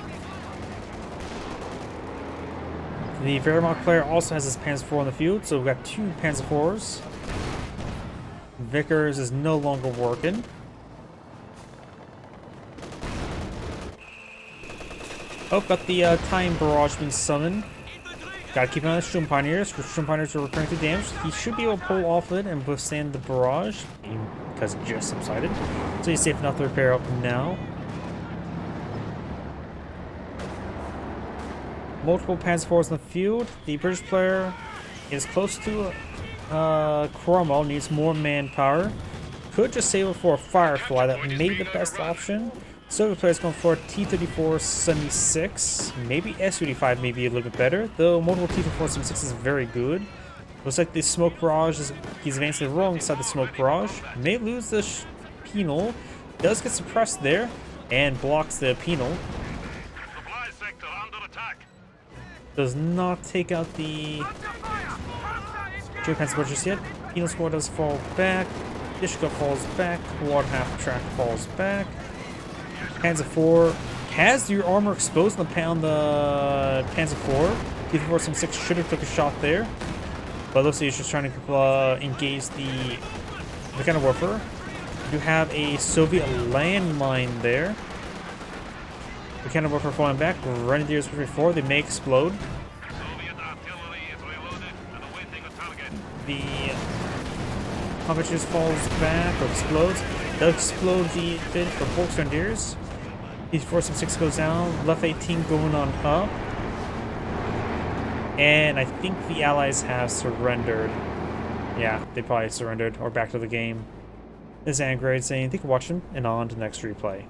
The Wehrmacht player also has his Panzer IV on the field, so we've got 2 Panzer IVs. Vickers is no longer working. Oh, got the time barrage being summoned. Gotta keep an eye on the Strom Pioneers, because Strom Pioneers are returning to damage. He should be able to pull off it and withstand the barrage, because it just subsided. So he's safe enough to repair up now. Multiple Panzer IVs in the field. The British player is close to Cromwell, needs more manpower. Could just save it for a Firefly, that may be the best option. Soviet player's going for a T-34 76, maybe S-35 may be a little bit better, though multiple T-34 76 is very good. Looks like the smoke barrage is, he's advancing the wrong side of the smoke barrage. May lose the penal, does get suppressed there, and blocks the penal. Supply sector under attack. Does not take out the Japan support just yet. Penal score does fall back, Dishka falls back, Quad half track falls back. Panzer IV has your armor exposed on the Panzer IV. T-34 76 should have took a shot there, but looks like he's just trying to engage the kind of warfare. You have a Soviet landmine there. The kind of warfare falling back. Grenadiers before they may explode. Soviet artillery is reloaded and awaiting a target. The Competitions falls back or explodes. Does explode the bit for Volks Grenadiers. T-34 76 goes down. Left 18 going on up. And I think the Allies have surrendered. Yeah, they probably surrendered or back to the game. This is Angrade saying, thank you for watching, and on to the next replay.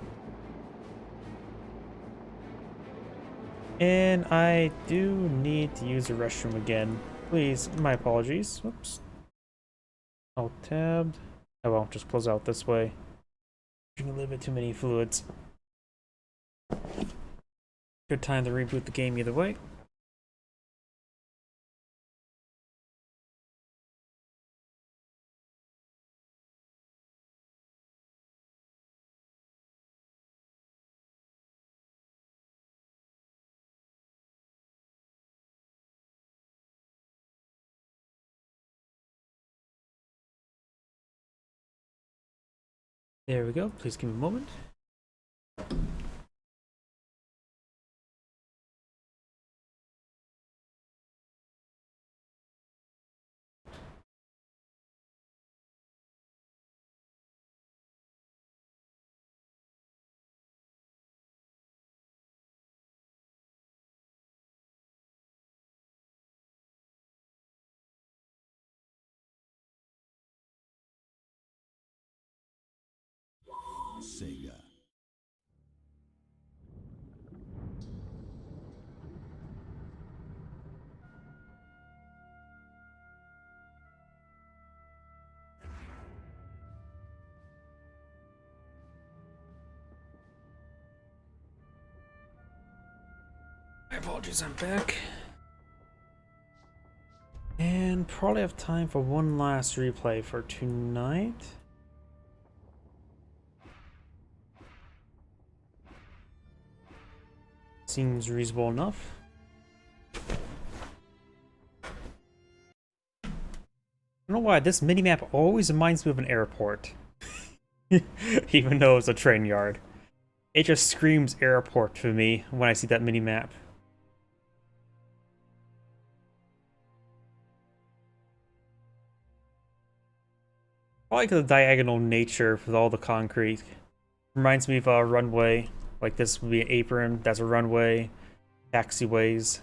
And I do need to use the restroom again. Please, my apologies. Whoops. Alt tabbed. Oh well, just close out this way. Drinking a little bit too many fluids. Good time to reboot the game either way. There we go. Please give me a moment. Sega. My apologies, I'm back. And probably have time for one last replay for tonight. Seems reasonable enough. I don't know why this minimap always reminds me of an airport. Even though it's a train yard. It just screams airport to me when I see that minimap. Probably because of the diagonal nature with all the concrete. Reminds me of a runway. Like this would be an apron, that's a runway, taxiways.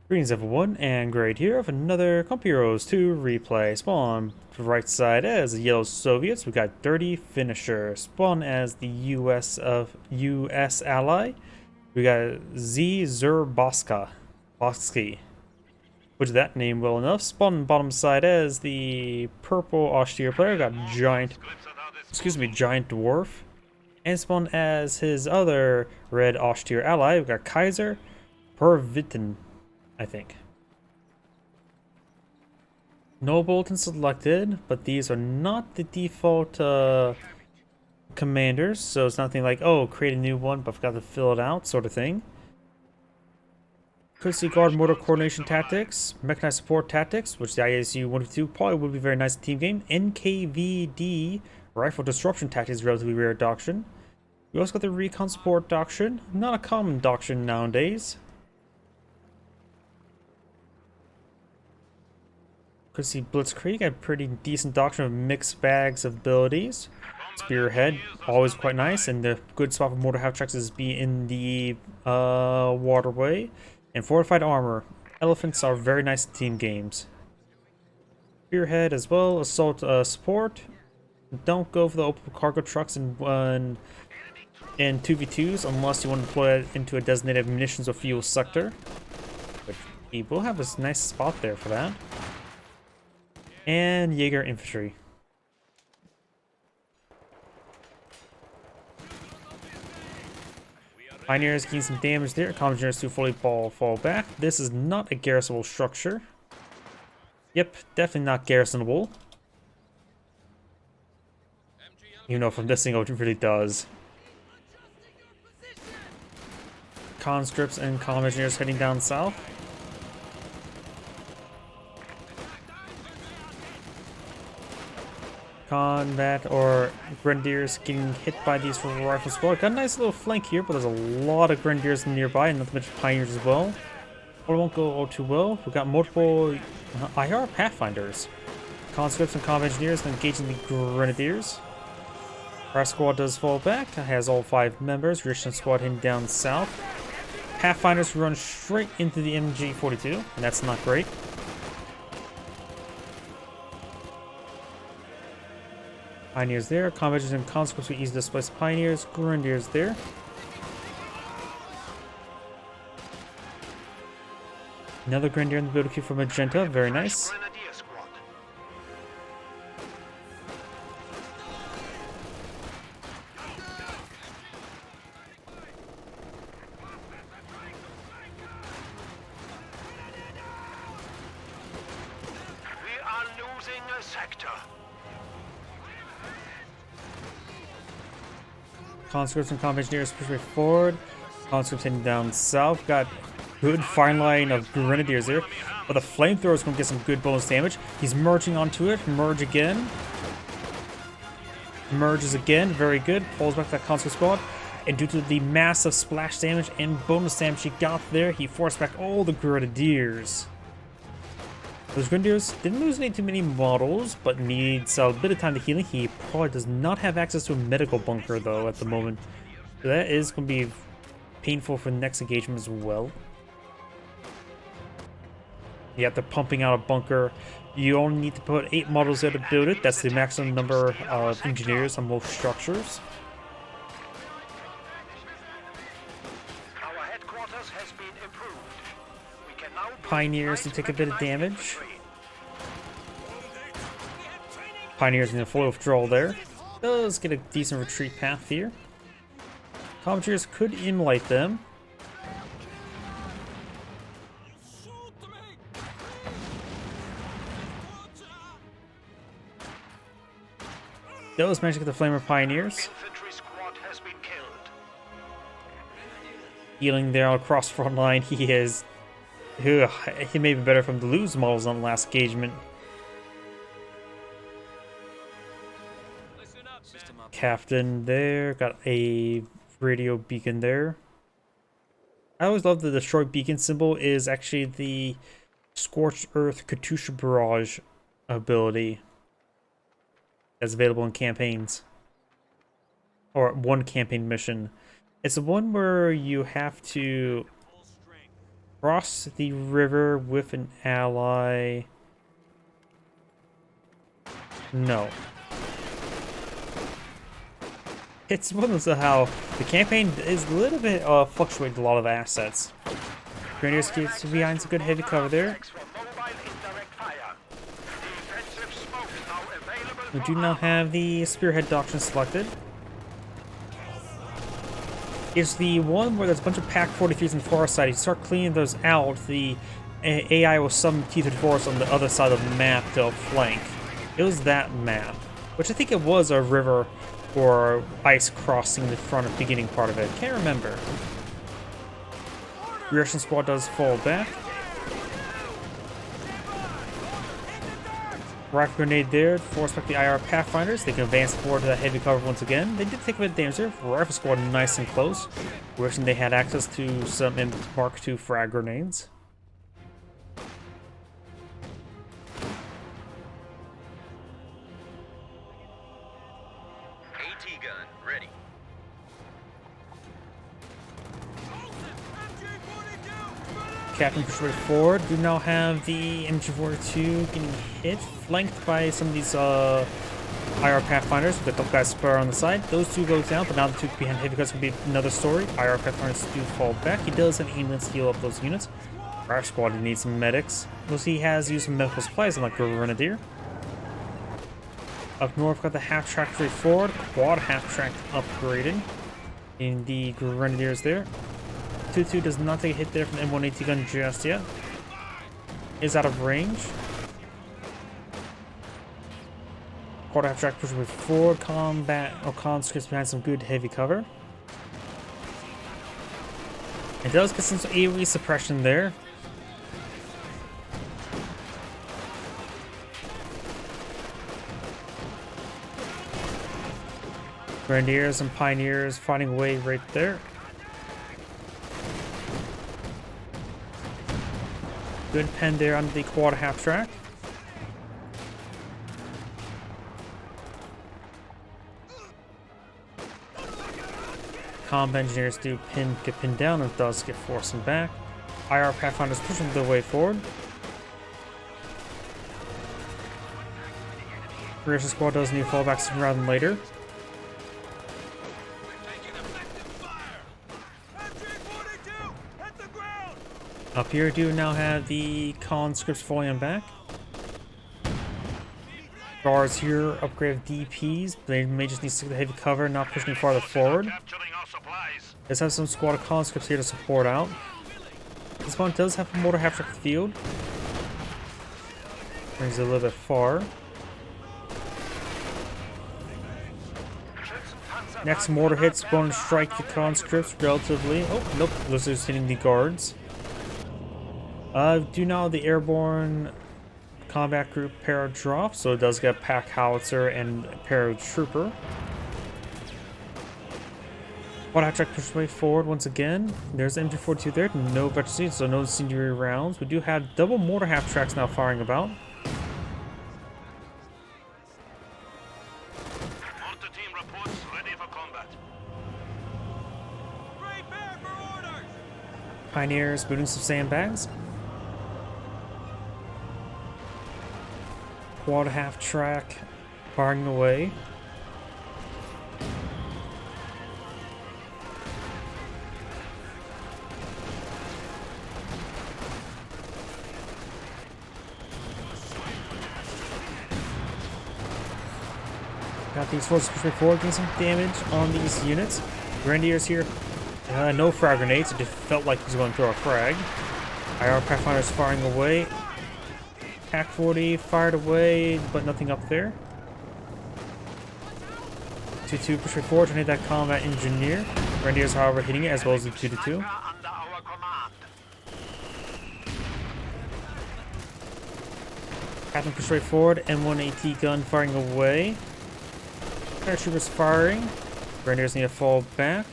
Greetings everyone, and Grade here of another Comp Heroes 2 replay. Spawn to the right side as the Yellow Soviets, we got Dirty Finisher. Spawn as the US ally, we got Z Zerboska. Which that name well enough. Spawn on bottom side as the purple austere player, got giant dwarf. And spawn as his other red austere ally, we got Kaiser Pervitten, I think. No Bolton selected, but these are not the default commanders, so it's nothing like, oh, create a new one, but forgot to fill it out, sort of thing. Courtesy Guard Motor Coordination Tactics, Mechanized Support Tactics, which the ISU 152 probably would be very nice team game. NKVD Rifle disruption tactic is relatively rare doctrine. We also got the recon support doctrine, not a common doctrine nowadays. Could see Blitzkrieg, a pretty decent doctrine of mixed bags of abilities. Spearhead, always quite nice, and the good spot for mortar half tracks is be in the waterway. And fortified armor. Elephants are very nice in team games. Spearhead as well, assault support. Don't go for the open cargo trucks in 2v2s unless you want to deploy it into a designated munitions or fuel sector. But he will have a nice spot there for that. And Jaeger infantry. Pioneers gain some damage there. Commandeers to fully fall back. This is not a garrisonable structure. Yep, definitely not garrisonable. You know, from this thing, it really does. Conscripts and column engineers heading down south. Combat or Grenadiers getting hit by these rifle squad. Got a nice little flank here, but there's a lot of Grenadiers nearby, and not to mention Pioneers as well. But it won't go all too well. We've got multiple IR Pathfinders. Conscripts and combat engineers engaging the Grenadiers. Our squad does fall back. It has all 5 members. Resistance squad heading down south. Pathfinders run straight into the MG42, and that's not great. Pioneers there. Combat and conscripts will easily displace Pioneers. Grenadiers there. Another Grenadier in the build queue for Magenta. Very nice. Grenadier squad. We are losing a sector. Conscripts and combat engineers push way forward. Conscripts heading down south. Got good fine line of Grenadiers there. But the flamethrower is going to get some good bonus damage. He's merging onto it. Merge again. Merges again. Very good. Pulls back that conscript squad. And due to the massive splash damage and bonus damage he got there, he forced back all the Grenadiers. Those Grenadiers didn't lose any too many models, but needs a bit of time to healing. He probably does not have access to a medical bunker, though, at the moment. So that is going to be painful for the next engagement as well. Yeah, they're pumping out a bunker. You only need to put 8 models there to build it. That's the maximum number of engineers on most structures. Our headquarters has been improved. We can now build Pioneers to light take a bit of mechanized damage. infantry. Pioneers in a full withdrawal there. Does get a decent retreat path here. Commandeers could immolate them. Those managed to get the Flamer Pioneers. Infantry squad has been killed. Healing there across the front line. He is... Ugh, he may be better from the lose models on the last engagement. Captain there. Got a radio beacon there. I always love the destroy beacon symbol is actually the Scorched Earth Katusha Barrage ability that's available in campaigns. Or one campaign mission. It's the one where you have to cross the river with an ally. No. It's one of how the campaign is a little bit fluctuating a lot of assets. Grenadiers gets behind some good heavy cover there. Thanks for mobile indirect fire. Defensive smoke now available We for do not armor. have the Spearhead Doctrine selected. It's the one where there's a bunch of Pack 43s on the far side. You start cleaning those out, the AI will summon T-34s on the other side of the map to flank. It was that map, which I think it was a river or ice crossing the front of beginning part of it. Can't remember. Reaction squad does fall back. Rocket grenade there to force back the IR Pathfinders. They can advance forward to that heavy cover once again. They did take a bit of damage there. Rifle squad nice and close. Wishing they had access to some Mark II frag grenades. AT gun, ready. Captain push right forward. Do now have the MG42 getting hit, flanked by some of these IR Pathfinders with the guy spur on the side. Those two go down, but now the two behind heavy guns will be another story. IR Pathfinders do fall back. He does have ambulance heal up those units. Our squad needs some medics. We'll see he has used some medical supplies like a Grenadier. Up north, got the half-track straight forward. Quad half-track upgraded. In the Grenadiers there. 2-2 does not take a hit there from the M1AT gun just yet. Is out of range. Quad half-track push with forward combat or conscripts behind some good heavy cover. It does get some AoE suppression there. Grenadiers and Pioneers fighting away right there. Good pen there on the quad half track. Combat engineers do get pinned down and does get forcing back. IR Pathfinders pushing their way forward. Reaction squad does need fallbacks sooner rather than later. Up here, do now have the conscripts falling back. Guards here, upgrade DPs. They may just need to stick the heavy cover, not pushing farther forward. Let's have some squad of conscripts here to support out. This one does have a mortar half-track field. Brings it a little bit far. Next mortar hits, going to strike the conscripts relatively. Oh, nope, this is hitting the guards. Do now the airborne combat group para drop, so it does get pack howitzer and paratrooper. Quad half-track push way forward once again. There's MG42 there, no veteran, so no incendiary rounds. We do have double mortar half-tracks now firing about. Mortar team reports ready for combat. Prepare for orders. Pioneers booting some sandbags. Quad half-track firing away. Got these forces pushing forward, getting some damage on these units. Grenadiers here, no frag grenades. It just felt like he was going to throw a frag. IR Pathfinders firing away. Pack 40 fired away, but nothing up there. 2-2 pushing forward to hit that combat engineer. Grenadiers, however, hitting it as well as the 2-2. Under our command. Captain push straight forward. M1AT gun firing away. Paratroopers firing. Grenadiers need to fall back.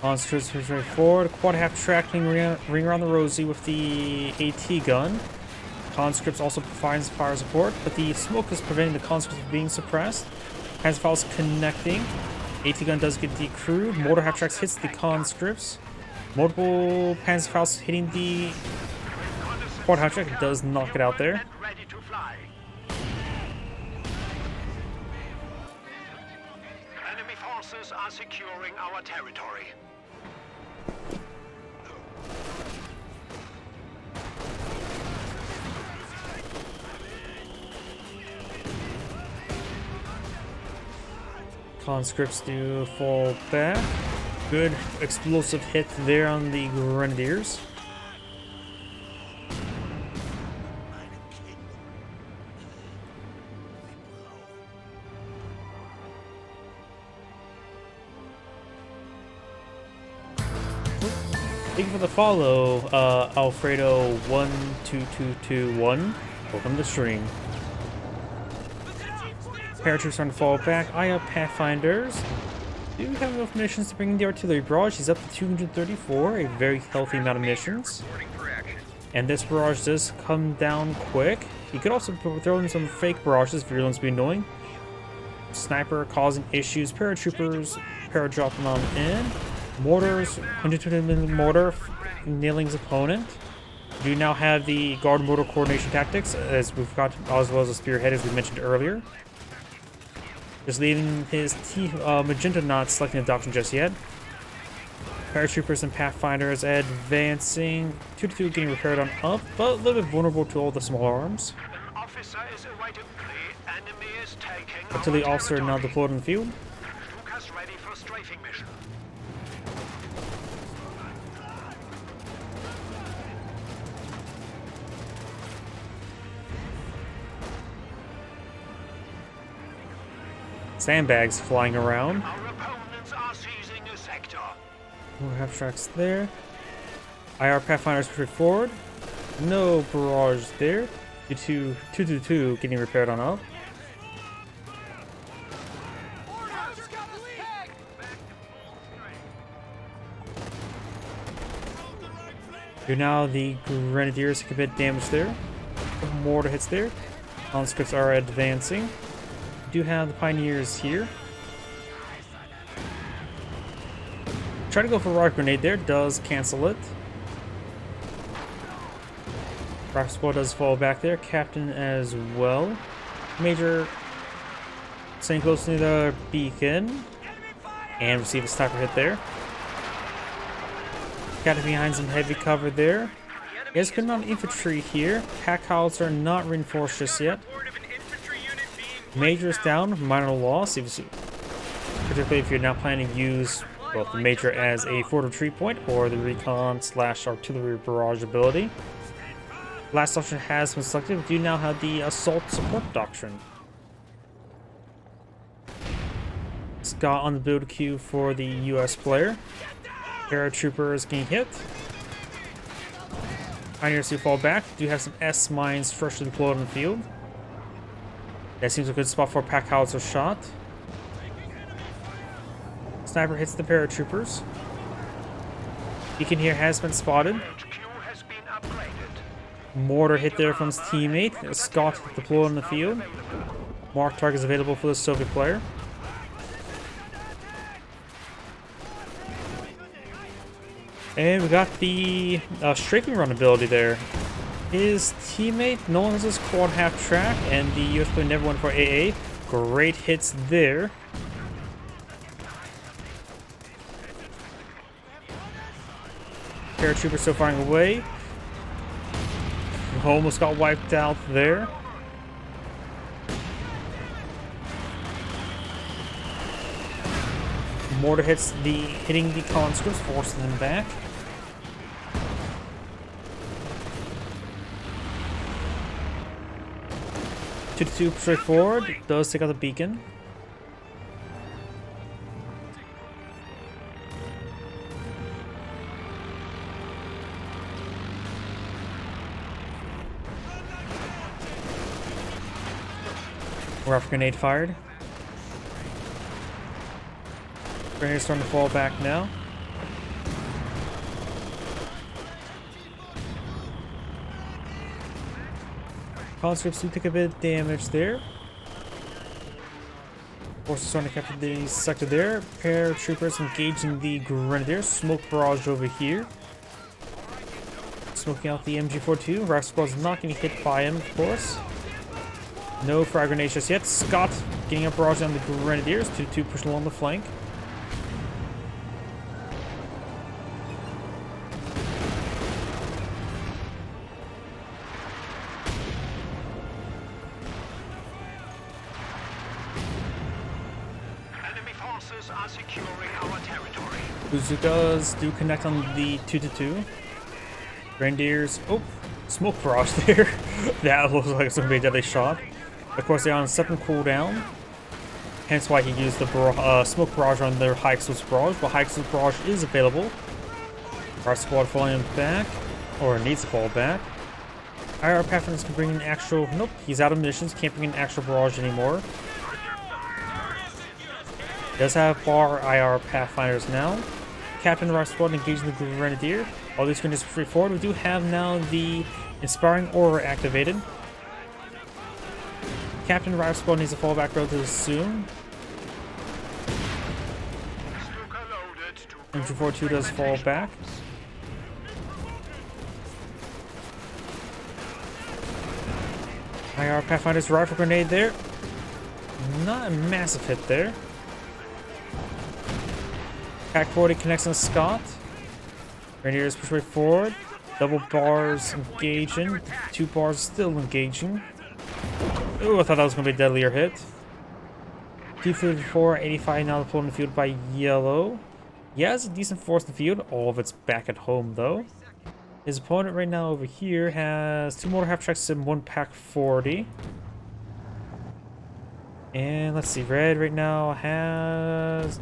Conscripts push right forward. Quad half-track ring around the rosy with the AT gun. Conscripts also provides fire support, but the smoke is preventing the conscripts from being suppressed. Panzerfaust connecting. AT gun does get decrewed. Mortar half-tracks hits the conscripts. Multiple Panzerfausts hitting the quad half-track. It does knock it out there. Ready to fly. Enemy forces are securing our territory. Conscripts do fall back. Good explosive hit there on the Grenadiers. Thank you for the follow, Alfredo12221. Welcome to the stream. Paratroops starting to fall back. I have Pathfinders. Do you have enough missions to bring in the artillery barrage? He's up to 234, a very healthy amount of missions. And this barrage does come down quick. You could also throw in some fake barrages if you're going to be annoying. Sniper causing issues. Paratroopers, dropping them in. Mortars, 120mm mortar, nailing his opponent. Do now have the guard mortar coordination tactics, as we've got, as well as the spearhead, as we mentioned earlier. Just leaving his magenta not selecting adoption just yet. Paratroopers and Pathfinders advancing. 2-2 getting repaired on up, but a little bit vulnerable to all the small arms. An officer is awaiting. The enemy is taking Until the our officer now territory. deployed on the field. Lucas ready for strafing mission. Sandbags flying around. Our opponents are seizing a sector. More half tracks there. IR Pathfinders push forward. No barrage there. 2-2 getting repaired on up. Here now the Grenadiers take a bit damage there. Mortar hits there. Conscripts are advancing. We do have the Pioneers here. Try to go for a rocket grenade there, does cancel it. Rocket squad does fall back there, captain as well. Major staying close to the beacon. And receive a sniper hit there. Got it behind some heavy cover there. There's good amount of infantry here. Pack howitzer are not reinforced just yet. Major is down, minor loss. Particularly if you're not planning to use both the Major as a forward retreat point or the recon / artillery barrage ability. Last doctrine has been selected. We do now have the assault support doctrine. Scott on the build queue for the US player. Paratroopers getting hit. Pioneers do fall back. Do have some S mines freshly deployed on the field. That seems a good spot for a pack howitzer shot. Sniper hits the paratroopers. Beacon here has been spotted. HQ has been upgraded. Mortar hit there from his teammate. Scott deployed on the field. Mark targets available for the Soviet player. And we got the strafing run ability there. His teammate, no one has his quad half track, and the US player never went for AA. Great hits there. Paratroopers still firing away. Almost got wiped out there. Mortar hits hitting the conscripts, forcing them back. Two straight forward, does take out the beacon. Rough grenade fired. Grenadiers starting to fall back now. Conscripts do take a bit of damage there. Forces starting to capture the sector there. Paratroopers engaging the Grenadiers. Smoke barrage over here. Smoking out the MG42. Rack squad's not getting hit by him, of course. No frag grenades just yet. Scott getting a barrage on the Grenadiers. 2-2 pushing along the flank. Enemy forces are securing our territory. Bazookas do connect on the 2-2. Grenadiers. Oh, smoke barrage there. That looks like it's going to be a deadly shot. Of course, they're on separate cooldown. Hence why he used the smoke barrage on their high explosive barrage. But high explosive barrage is available. Our squad falling back, or needs to fall back. IR Pathfinders can bring in actual... Nope, he's out of munitions, can't bring in actual barrage anymore. Does have bar IR Pathfinders now. Captain of our squad engaging the Grenadier. All these Grenadiers free forward. We do have now the Inspiring Aura activated. Captain of our squad needs to fall back relatively soon. M242 does fall back. IR Pathfinder's rifle grenade there. Not a massive hit there. Pack 40 connects on Scott. Grenadiers push way forward. Double bars engaging. 2 bars still engaging. Ooh, I thought that was going to be a deadlier hit. 254, 85 now deployed in the field by yellow. He has a decent force in the field. All of it's back at home though. His opponent right now over here has 2 mortar half tracks and 1 pack 40. And let's see, red right now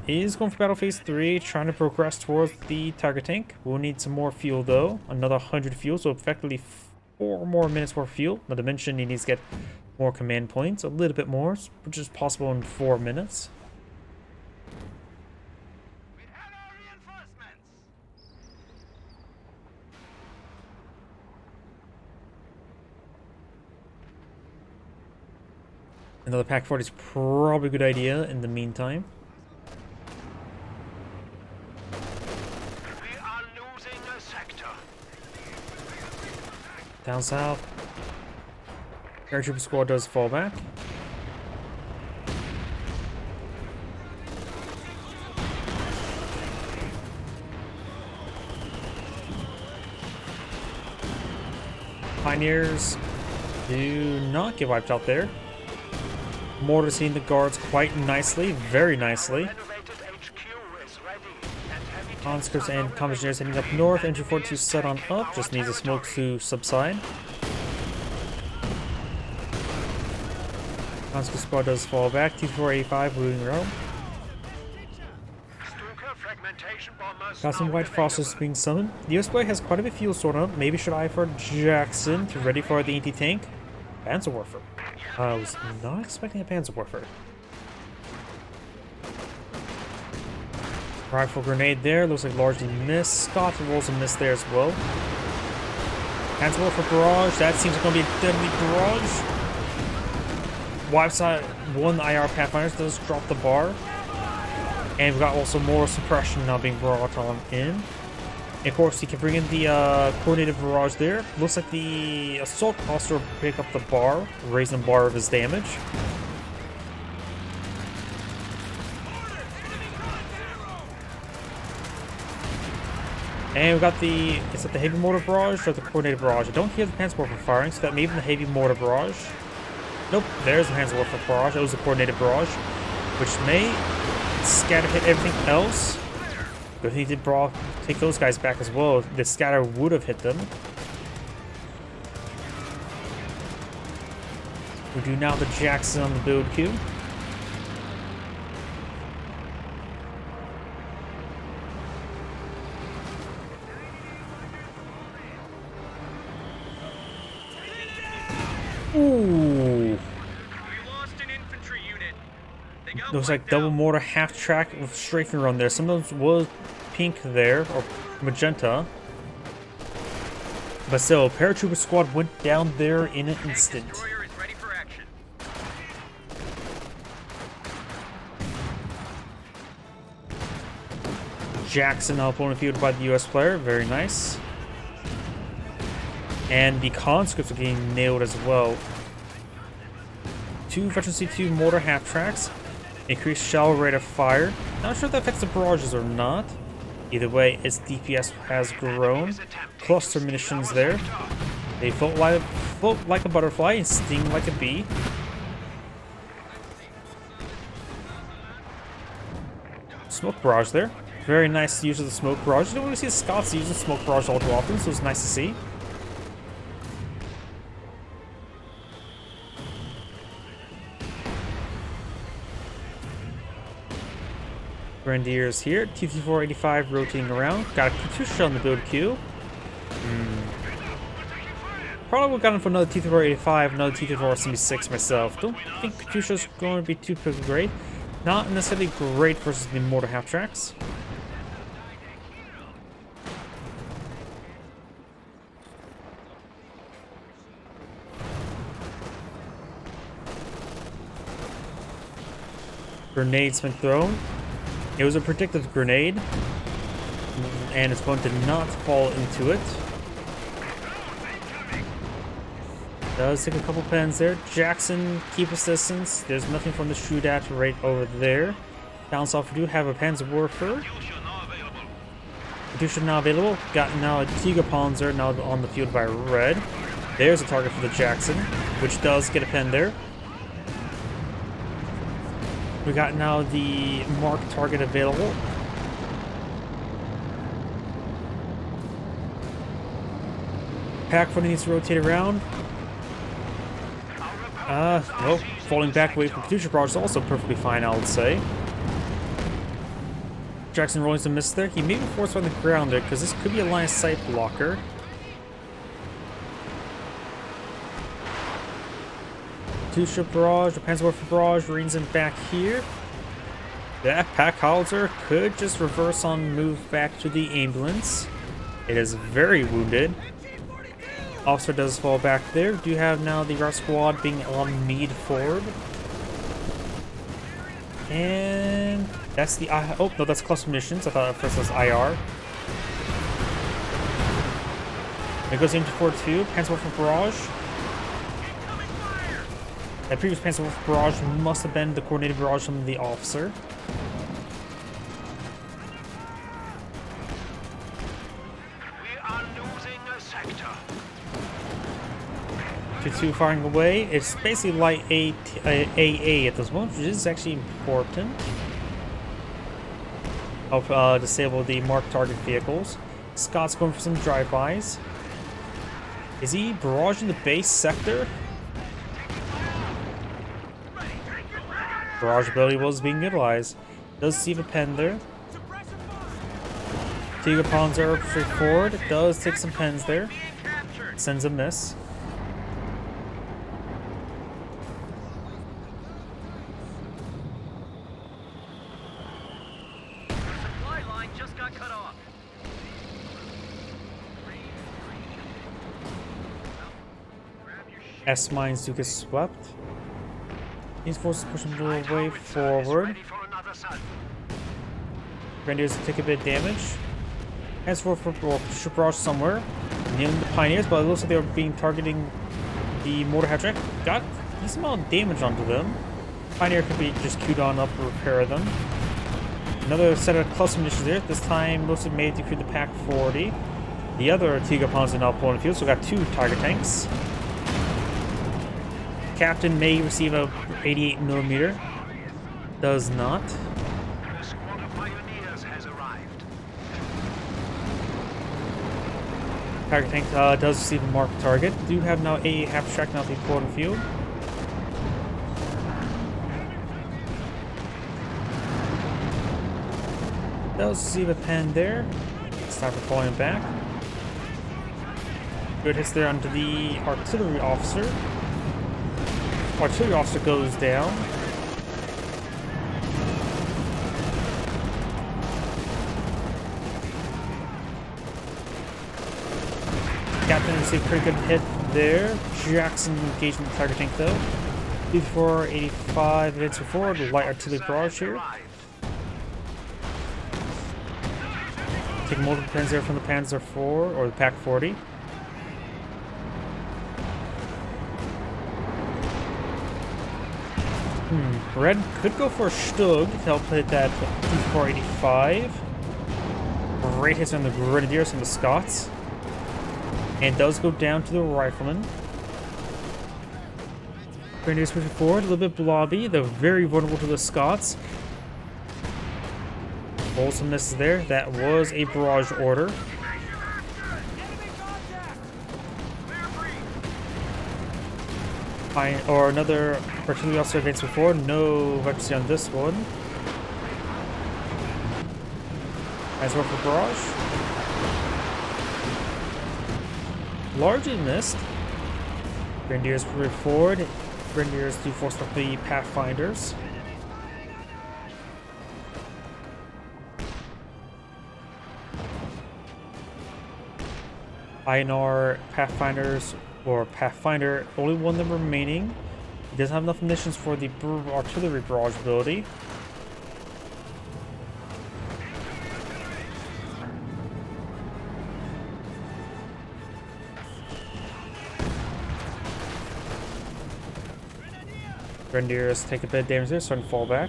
is going for battle phase 3, trying to progress towards the target tank. We'll need some more fuel though, another 100 fuel, so effectively 4 more minutes more fuel. Not to mention he needs to get more command points, a little bit more, which is possible in 4 minutes. Another pack 40 is probably a good idea in the meantime. We are losing a sector. Down south. Paratrooper squad does fall back. Pioneers do not get wiped out there. Mortars hitting the guards quite nicely, very nicely. Conscripts and Commissioners heading up north. Entry 42 set on up, just needs the smoke to subside. Conscript squad does fall back. T485 moving around. Got some White Frosters being summoned. The US play has quite a bit of fuel stored up. Maybe should I for Jackson to ready for the anti-tank? Panzerwerfer. I was not expecting a Panzerwerfer. Rifle grenade there. Looks like largely missed. Scott rolls a miss there as well. Panzerwerfer barrage. That seems like going to be a deadly barrage. Wipes out 1 IR Pathfinders. Does drop the bar. And we've got also more suppression now being brought on in. And of course, he can bring in the coordinated barrage there. Looks like the assault cluster will pick up the bar, raising the bar of his damage. And we've got the, is it the heavy mortar barrage or the coordinated barrage? I don't hear the Panzerwerfer firing, so that may be the heavy mortar barrage. Nope, there's the Panzerwerfer barrage. It was the coordinated barrage, which may scatter hit everything else. But he did take those guys back as well. The scatter would have hit them. We do now the Jackson on the build queue. Ooh. Looks like double mortar half track with strafing run there. Some of those was pink there, or magenta. But still, paratrooper squad went down there in an instant. Jackson now opponent fielded by the US player, very nice. And the conscripts are getting nailed as well. 2 Veteran C2 mortar half tracks. Increased shell rate of fire. Not sure if that affects the barrages or not. Either way, its DPS has grown. Cluster munitions there. They float like a butterfly and sting like a bee. Smoke barrage there. Very nice use of the smoke barrage. You don't really see the Scots using smoke barrage all too often, so it's nice to see. Grenadiers here. T-3485 rotating around. Got a Katusha on the build queue. Probably would have gotten for another T-3485, another T-3476 myself. Don't think Katusha's going to be too great. Not necessarily great versus the mortar half tracks. Grenade's been thrown. It was a predictive grenade, and its opponent did not fall into it. Does take a couple pens there. Jackson, keep his distance. There's nothing from the shootout right over there. Down south, we do have a Panzer Warfare. Katusha not available. Got now a Tiga Panzer now on the field by red. There's a target for the Jackson, which does get a pen there. We got now the mark target available. Pack 40 needs to rotate around. Well, falling back away from Katusha Barrage is also perfectly fine, I would say. Jackson rolling some miss there. He may be forced on the ground there because this could be a line of sight blocker. Katusha Barrage, Panzer Warfare Barrage, reins him back here. That Pack Howitzer could just reverse on move back to the ambulance. It is very wounded. Officer does fall back there. Do you have now the route squad being on mead forward? And that's the oh no, that's cluster missions. I thought at first it was IR. It goes into 4-2. Panzer Warfare Barrage. That previous Panzer Warfare Barrage must have been the coordinated barrage from the officer. We are losing a sector. 2-2 firing away. It's basically light AA at this moment, which is actually important. Help disable the marked target vehicles. Scott's going for some drive-bys. Is he barraging the base sector? Barrage ability was being utilized. Does see the pen there. Tiga Panzer straightforward. Does take some pens there. Sends a miss. Supply line just got cut off. S-mines do get swept. These forces push him a little way forward. Ready for another sun. Grenadiers take a bit of damage. As for barrage somewhere. Nailing the Pioneers, but it looks like they were being targeting the mortar hatch track. Got a decent amount of damage onto them. Pioneer could be just queued on up to repair them. Another set of cluster munitions there. This time mostly made to create the Pack 40. The other Tiga Panzer now pulling the field, so we got two Tiger tanks. Captain may receive a 88mm. Does not. The squad of pioneers has arrived. Tiger tank does receive a marked target. Do have now a half track now being pulled in the field. Does receive a pen there. It's time for falling back. Good hits there onto the artillery officer. Artillery officer goes down. Captain received a pretty good hit there. Jackson engaging the target tank though. B485 hits her forward. Light artillery barrage here. Take multiple pens there from the Panzer IV or the Pack 40. Red could go for a Stug to help hit that T485. Great hits on the Grenadiers and the Scots. And does go down to the Riflemen. Grenadiers pushing forward, a little bit blobby. They're very vulnerable to the Scots. Also misses there. That was a barrage order. Or another artillery officer advanced before. No vacancy on this one. Nice work for barrage. Largely missed. Grenadiers move forward. Grenadiers do force up the Pathfinders. INR Pathfinders, or Pathfinder, only one of them remaining. He doesn't have enough munitions for the artillery barrage ability. Grenadiers take a bit of damage there, starting to fall back.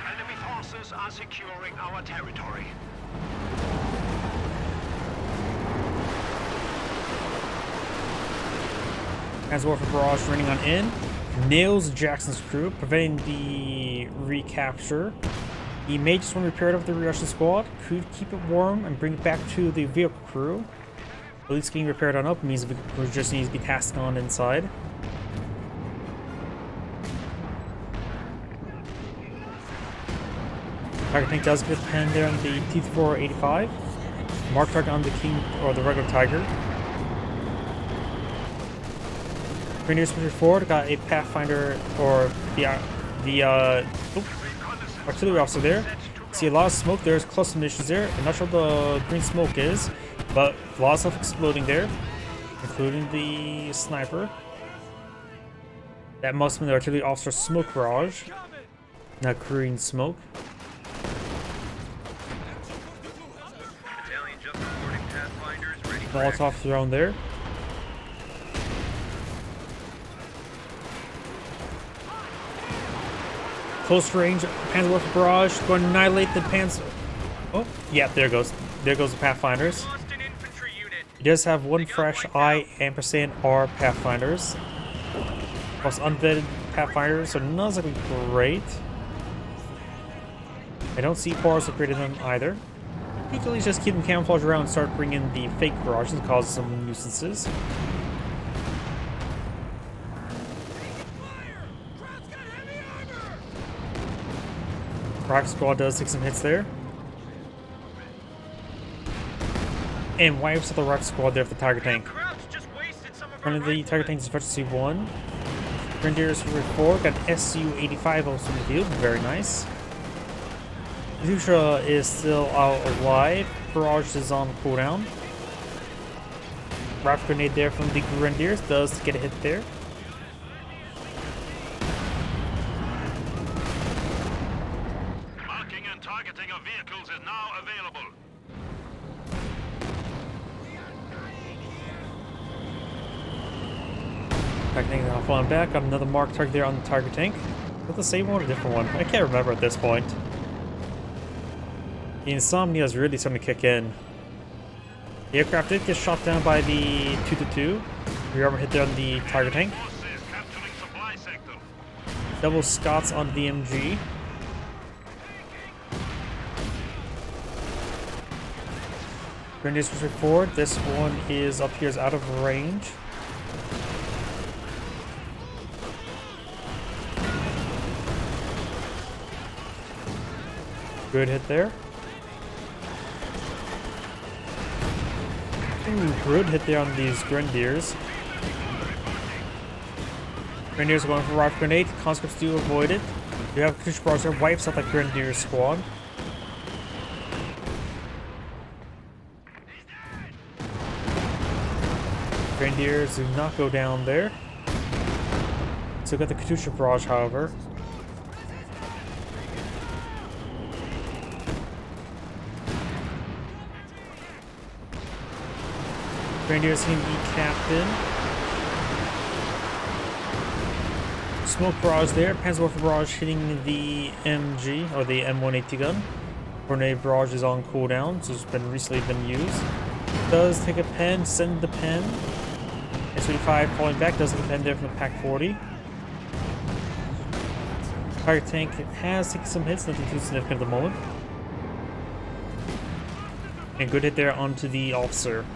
Enemy forces are securing our territory. As well for barrage running on in. Nails Jackson's crew, preventing the recapture. He may just want to repair it with the Russian squad. Could keep it warm and bring it back to the vehicle crew. At least getting repaired on up means the vehicle crew just needs to be tasked on inside. Target tank does get pen there on the T-485. Mark target on the King or the regular Tiger. Grenadiers moving forward, got a Pathfinder or artillery officer there. See a lot of smoke. There's cluster munitions there. I'm not sure what the green smoke is, but a lot of stuff exploding there, including the sniper. That must have been the artillery officer's smoke barrage, not green smoke. Battalion just reporting Pathfinders ready for Molotov thrown there. Close range, Panzerwerfer barrage, going to annihilate the Panzer. Oh, yeah, there goes. There goes the Pathfinders. Lost an infantry unit. He does have one fresh I ampersand R Pathfinders. Plus unvetted Pathfinders, so none of them are great. I don't see bars upgraded them either. You can at least just keep them camouflaged around and start bringing the fake barrages and cause some nuisances. Rock Squad does take some hits there. And wipes out the Rock Squad there for the Tiger Tank. Crouch just wasted some of One our of the right Tiger Tanks is Efficiency 1. Grenadiers for 4, got an SU-85 also in the field, very nice. Zutra is still out alive. Barrage is on cooldown. Rapid grenade there from the Grenadiers does get a hit there. Marking and targeting of vehicles is now available. Tiger Tank now falling back. Got another mark target there on the Tiger Tank. Is that the same one or a different one? I can't remember at this point. The insomnia is really starting to kick in. The aircraft did get shot down by the 2-2. Rearmor hit there on the Tiger Tank. Forces capturing supply sector. Double Scots on the MG. Grenadiers pushing forward. This one is up here, is out of range. Good hit there. Ooh, good hit there on these Grenadiers. Grenadiers are going for rifle grenade. Conscripts do avoid it. You have Kush Barge there, wipes out the Grenadier squad. Grenadiers do not go down there. Still got the Katusha barrage, however. Grenadiers hitting the captain. Smoke barrage there. Panzerwerfer barrage hitting the MG or the M180 gun. Grenade barrage is on cooldown, so it's been recently been used. Does take a pen, send the pen. S-35 falling back, does take a pen there from the Pac-40. Tiger Tank has taken some hits, nothing too significant at the moment. And good hit there onto the officer.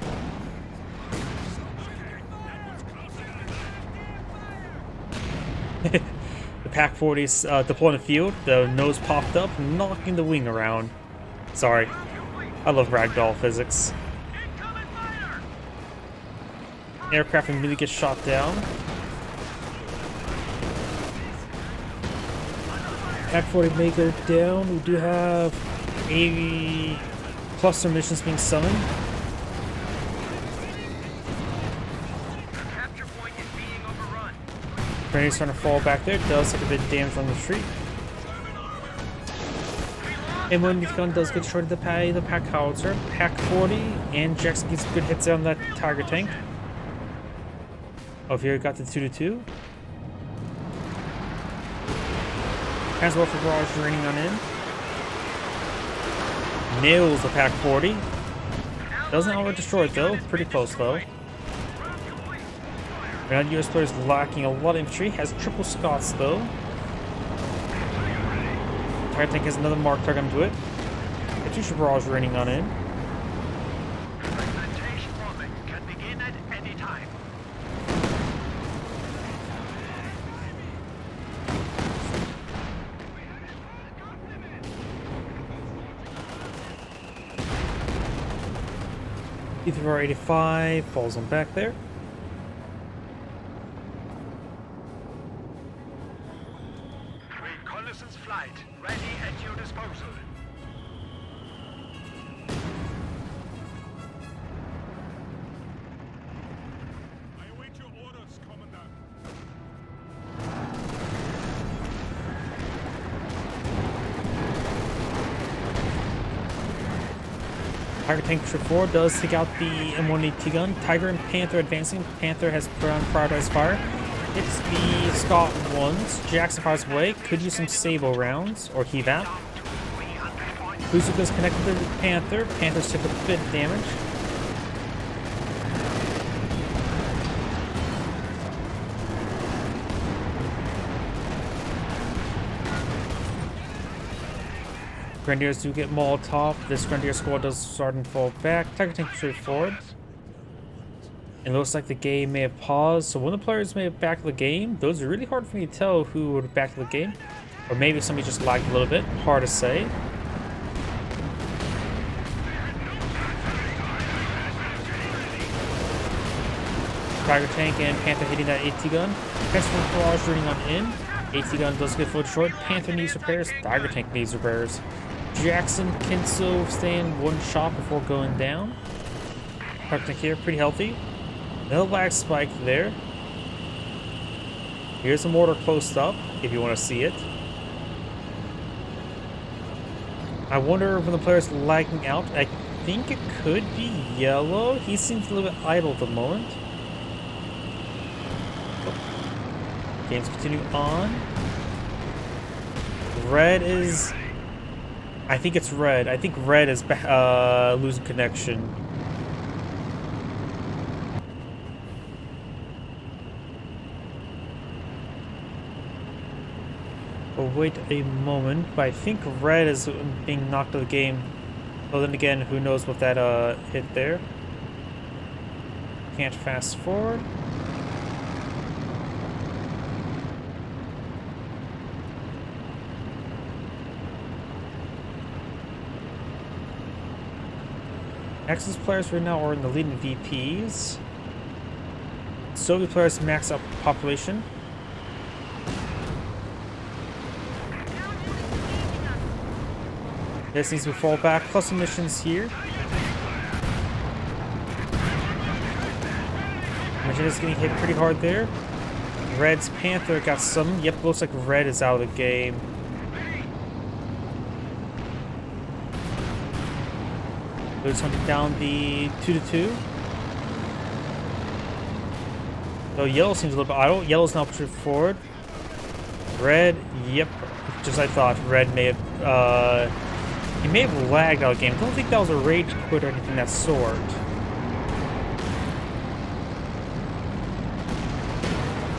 The Pac-40 is deploying the field. The nose popped up, knocking the wing around. Sorry. I love ragdoll physics. Aircraft immediately gets shot down. Pack 40 may go down. We do have a cluster missions being summoned. Capture point is being overrun. Grenadiers starting to fall back there. Does take a bit of damage on the street. And when the gun does get shorted, the pack howitzer, Pack 40, and Jackson gets good hits on that Tiger tank. Oh, here we got the 2-2. As well for barrage raining on in. Nails the Pack 40. Doesn't outright destroy it though. Pretty close though. Ground US players lacking a lot of infantry. Has triple Scots though. Tiger tank has another mark target onto it. Katyusha barrage raining on in. Fragmentation bombing can begin at any time. E3R 85 falls on back there. Reconnaissance flight ready at your disposal. I await your orders, Commandant. Tiger tank trip 4 does take out the M1AT gun. Tiger and Panther advancing. Panther has put on prioritized fire. Hits the Scott ones. Jackson fires away. Could use some Sable rounds or Hevap. Bazooka's connected to the Panther. Panther's took a bit of damage. Grenadiers do get Molotov. This Grenadier squad does start and fall back. Tiger tank straight forward. It looks like the game may have paused, so one of the players may have backed the game. Those are really hard for me to tell who would have backed the game. Or maybe somebody just lagged a little bit. Hard to say. Tiger tank and Panther hitting that AT gun. Panther barrage running on in. AT gun does get foot short. Panther needs repairs. Tiger tank needs repairs. Jackson can still stand one shot before going down. Tiger tank here, pretty healthy. No lag spike there. Here's a mortar close up, if you want to see it. I wonder when the player's lagging out. I think it could be yellow. He seems a little bit idle at the moment. Games continue on. Red is... I think it's red. I think red is losing connection. But wait a moment. But I think red is being knocked out of the game. Well, then again, who knows what that hit there. Can't fast forward. Axis players right now are in the lead in VPs. Soviet players max up population. This needs to fall back. Plus missions here. Mission is getting hit pretty hard there. Red's Panther got some. Yep, looks like red is out of the game. There's hunting down the 2-2. So yellow seems a little bit idle. Yellow's now pushed forward. Red, yep, just I thought. Red may have, he may have lagged out of the game. I don't think that was a rage quit or anything of that sort.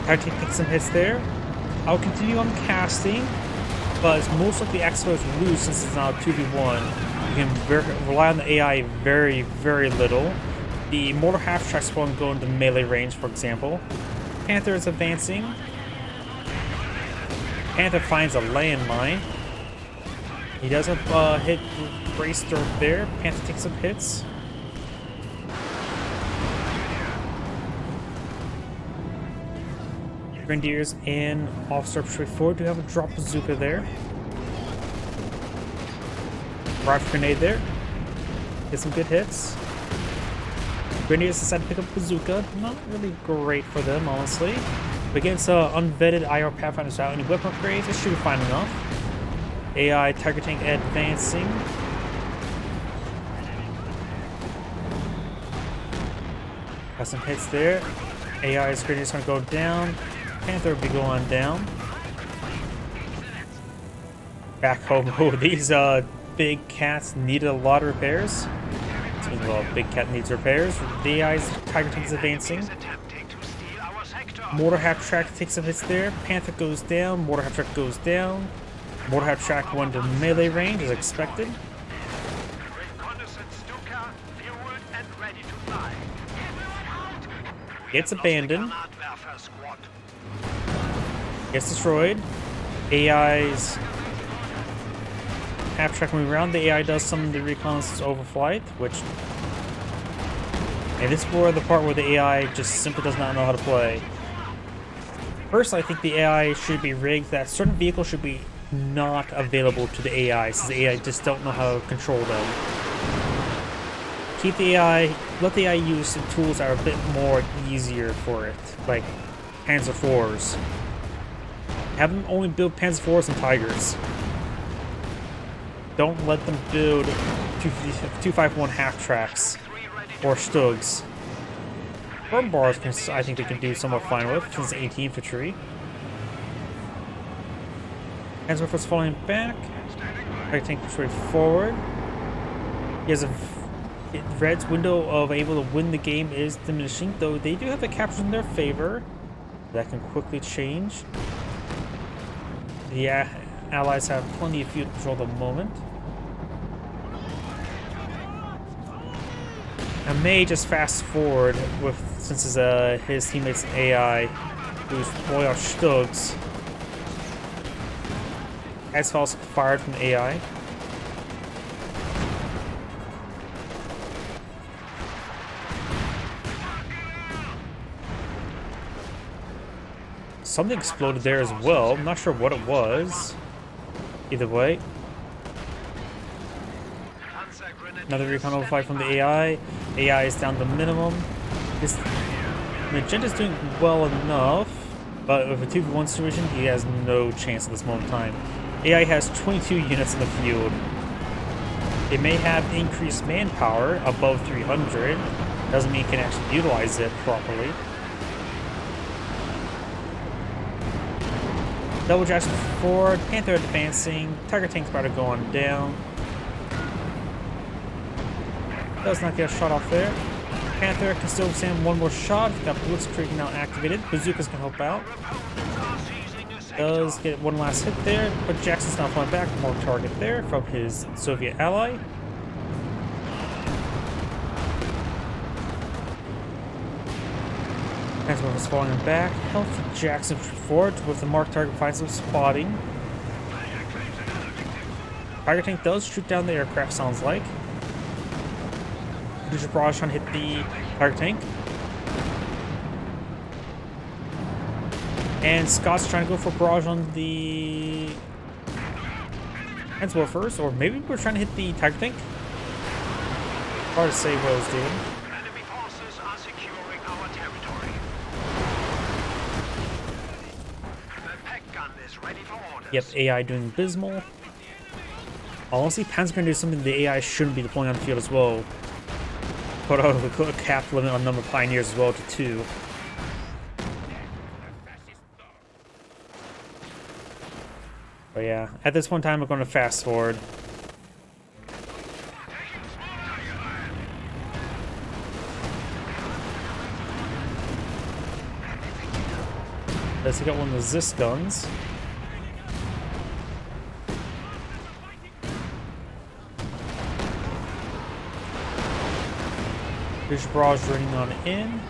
Tiger tank takes some hits there. I'll continue on casting, but it's most likely Expo's lose since it's now 2v1. You can rely on the AI very, very little. The mortar half-tracks won't go into melee range, for example. Panther is advancing. Panther finds a landmine. He doesn't hit brace throw there. Panther takes some hits. Grenadiers and Officer Straight Forward do have a drop bazooka there. Rifle grenade there. Get some good hits. Grenadiers decide to pick up bazooka. Not really great for them, honestly. But against unvetted IR Pathfinders without any weapon upgrades, it should be fine enough. AI Tiger Tank advancing. Got some hits there. AI's Grenadiers gonna go down. Panther will be going down. Back home. Oh, these big cats needed a lot of repairs. Well, big cat needs repairs. The AI's Tiger Tank is advancing. Mortar Half Track takes some hits there. Panther goes down. Mortar Half Track goes down. Mortar Half Track went to melee range as expected. Gets abandoned. Gets destroyed. AI's half track moving around. The AI does some of the reconnaissance overflight, which. And this is where the part where the AI just simply does not know how to play. First, I think the AI should be rigged that certain vehicles should be not available to the AI, since the AI just don't know how to control them. Keep the AI, let the AI use some tools that are a bit more easier for it, like Panzer IVs. Have them only build Panzer IVs and Tigers. Don't let them build 251 half tracks or Stugs. Burn bars, I think they can do somewhat fine with, since it's 80 infantry. Panzer IV's falling back. Tiger Tank straight forward. He has a Red's window of able to win the game is diminishing, though they do have the captures in their favor. That can quickly change. The allies have plenty of field control at the moment. I may just fast forward with since his teammates AI, who's rolling out Stugs. As falls fired from the AI. Something exploded there as well. I'm not sure what it was. Either way. Another recon overflight from the AI. AI is down to minimum. This Magenta's doing well enough, but with a 2v1 situation, he has no chance at this moment in time. AI has 22 units in the field. They may have increased manpower above 300. Doesn't mean you can actually utilize it properly. Double Jackson forward, Panther advancing, Tiger Tank's about to go on down. Does not get a shot off there. Panther can still withstand one more shot. He's got Blitzkrieg now activated. Bazookas can help out. Does get one last hit there, but Jackson's now flying back. More target there from his Soviet ally. Panzer is falling back. Healthy Jackson forward with the marked target finds some spotting. Tiger Tank does shoot down the aircraft, sounds like. Producer Barrage trying to hit the Tiger Tank. And Scott's trying to go for barrage on the Henswell first, or maybe we're trying to hit the Tiger Tank. Hard to say what I was doing. Enemy forces are securing our territory. The peg gun is ready for orders. Yep, AI doing abysmal. Honestly, Pan's gonna do something the AI shouldn't be deploying on the field as well. Put out a cap limit on number of pioneers as well to 2. But yeah, at this point in time, we're going to fast forward. Let's get one of the Zis guns. There's barrage running on in.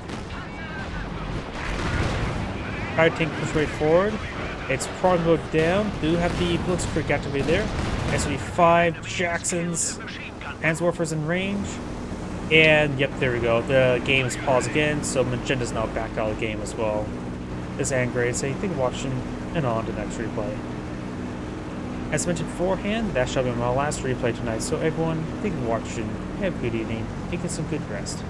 Tiger Tank push right forward. It's probably go down. Do have the Blitzkrieg activated there. SV5, Jacksons, Hansworthers in range. And yep, there we go. The game is paused again, so Magenda's now back out of the game as well. This is Angray saying thank you for watching, and on to the next replay. As mentioned beforehand, that shall be my last replay tonight, so everyone, thank you for watching, have a good evening, and get some good rest.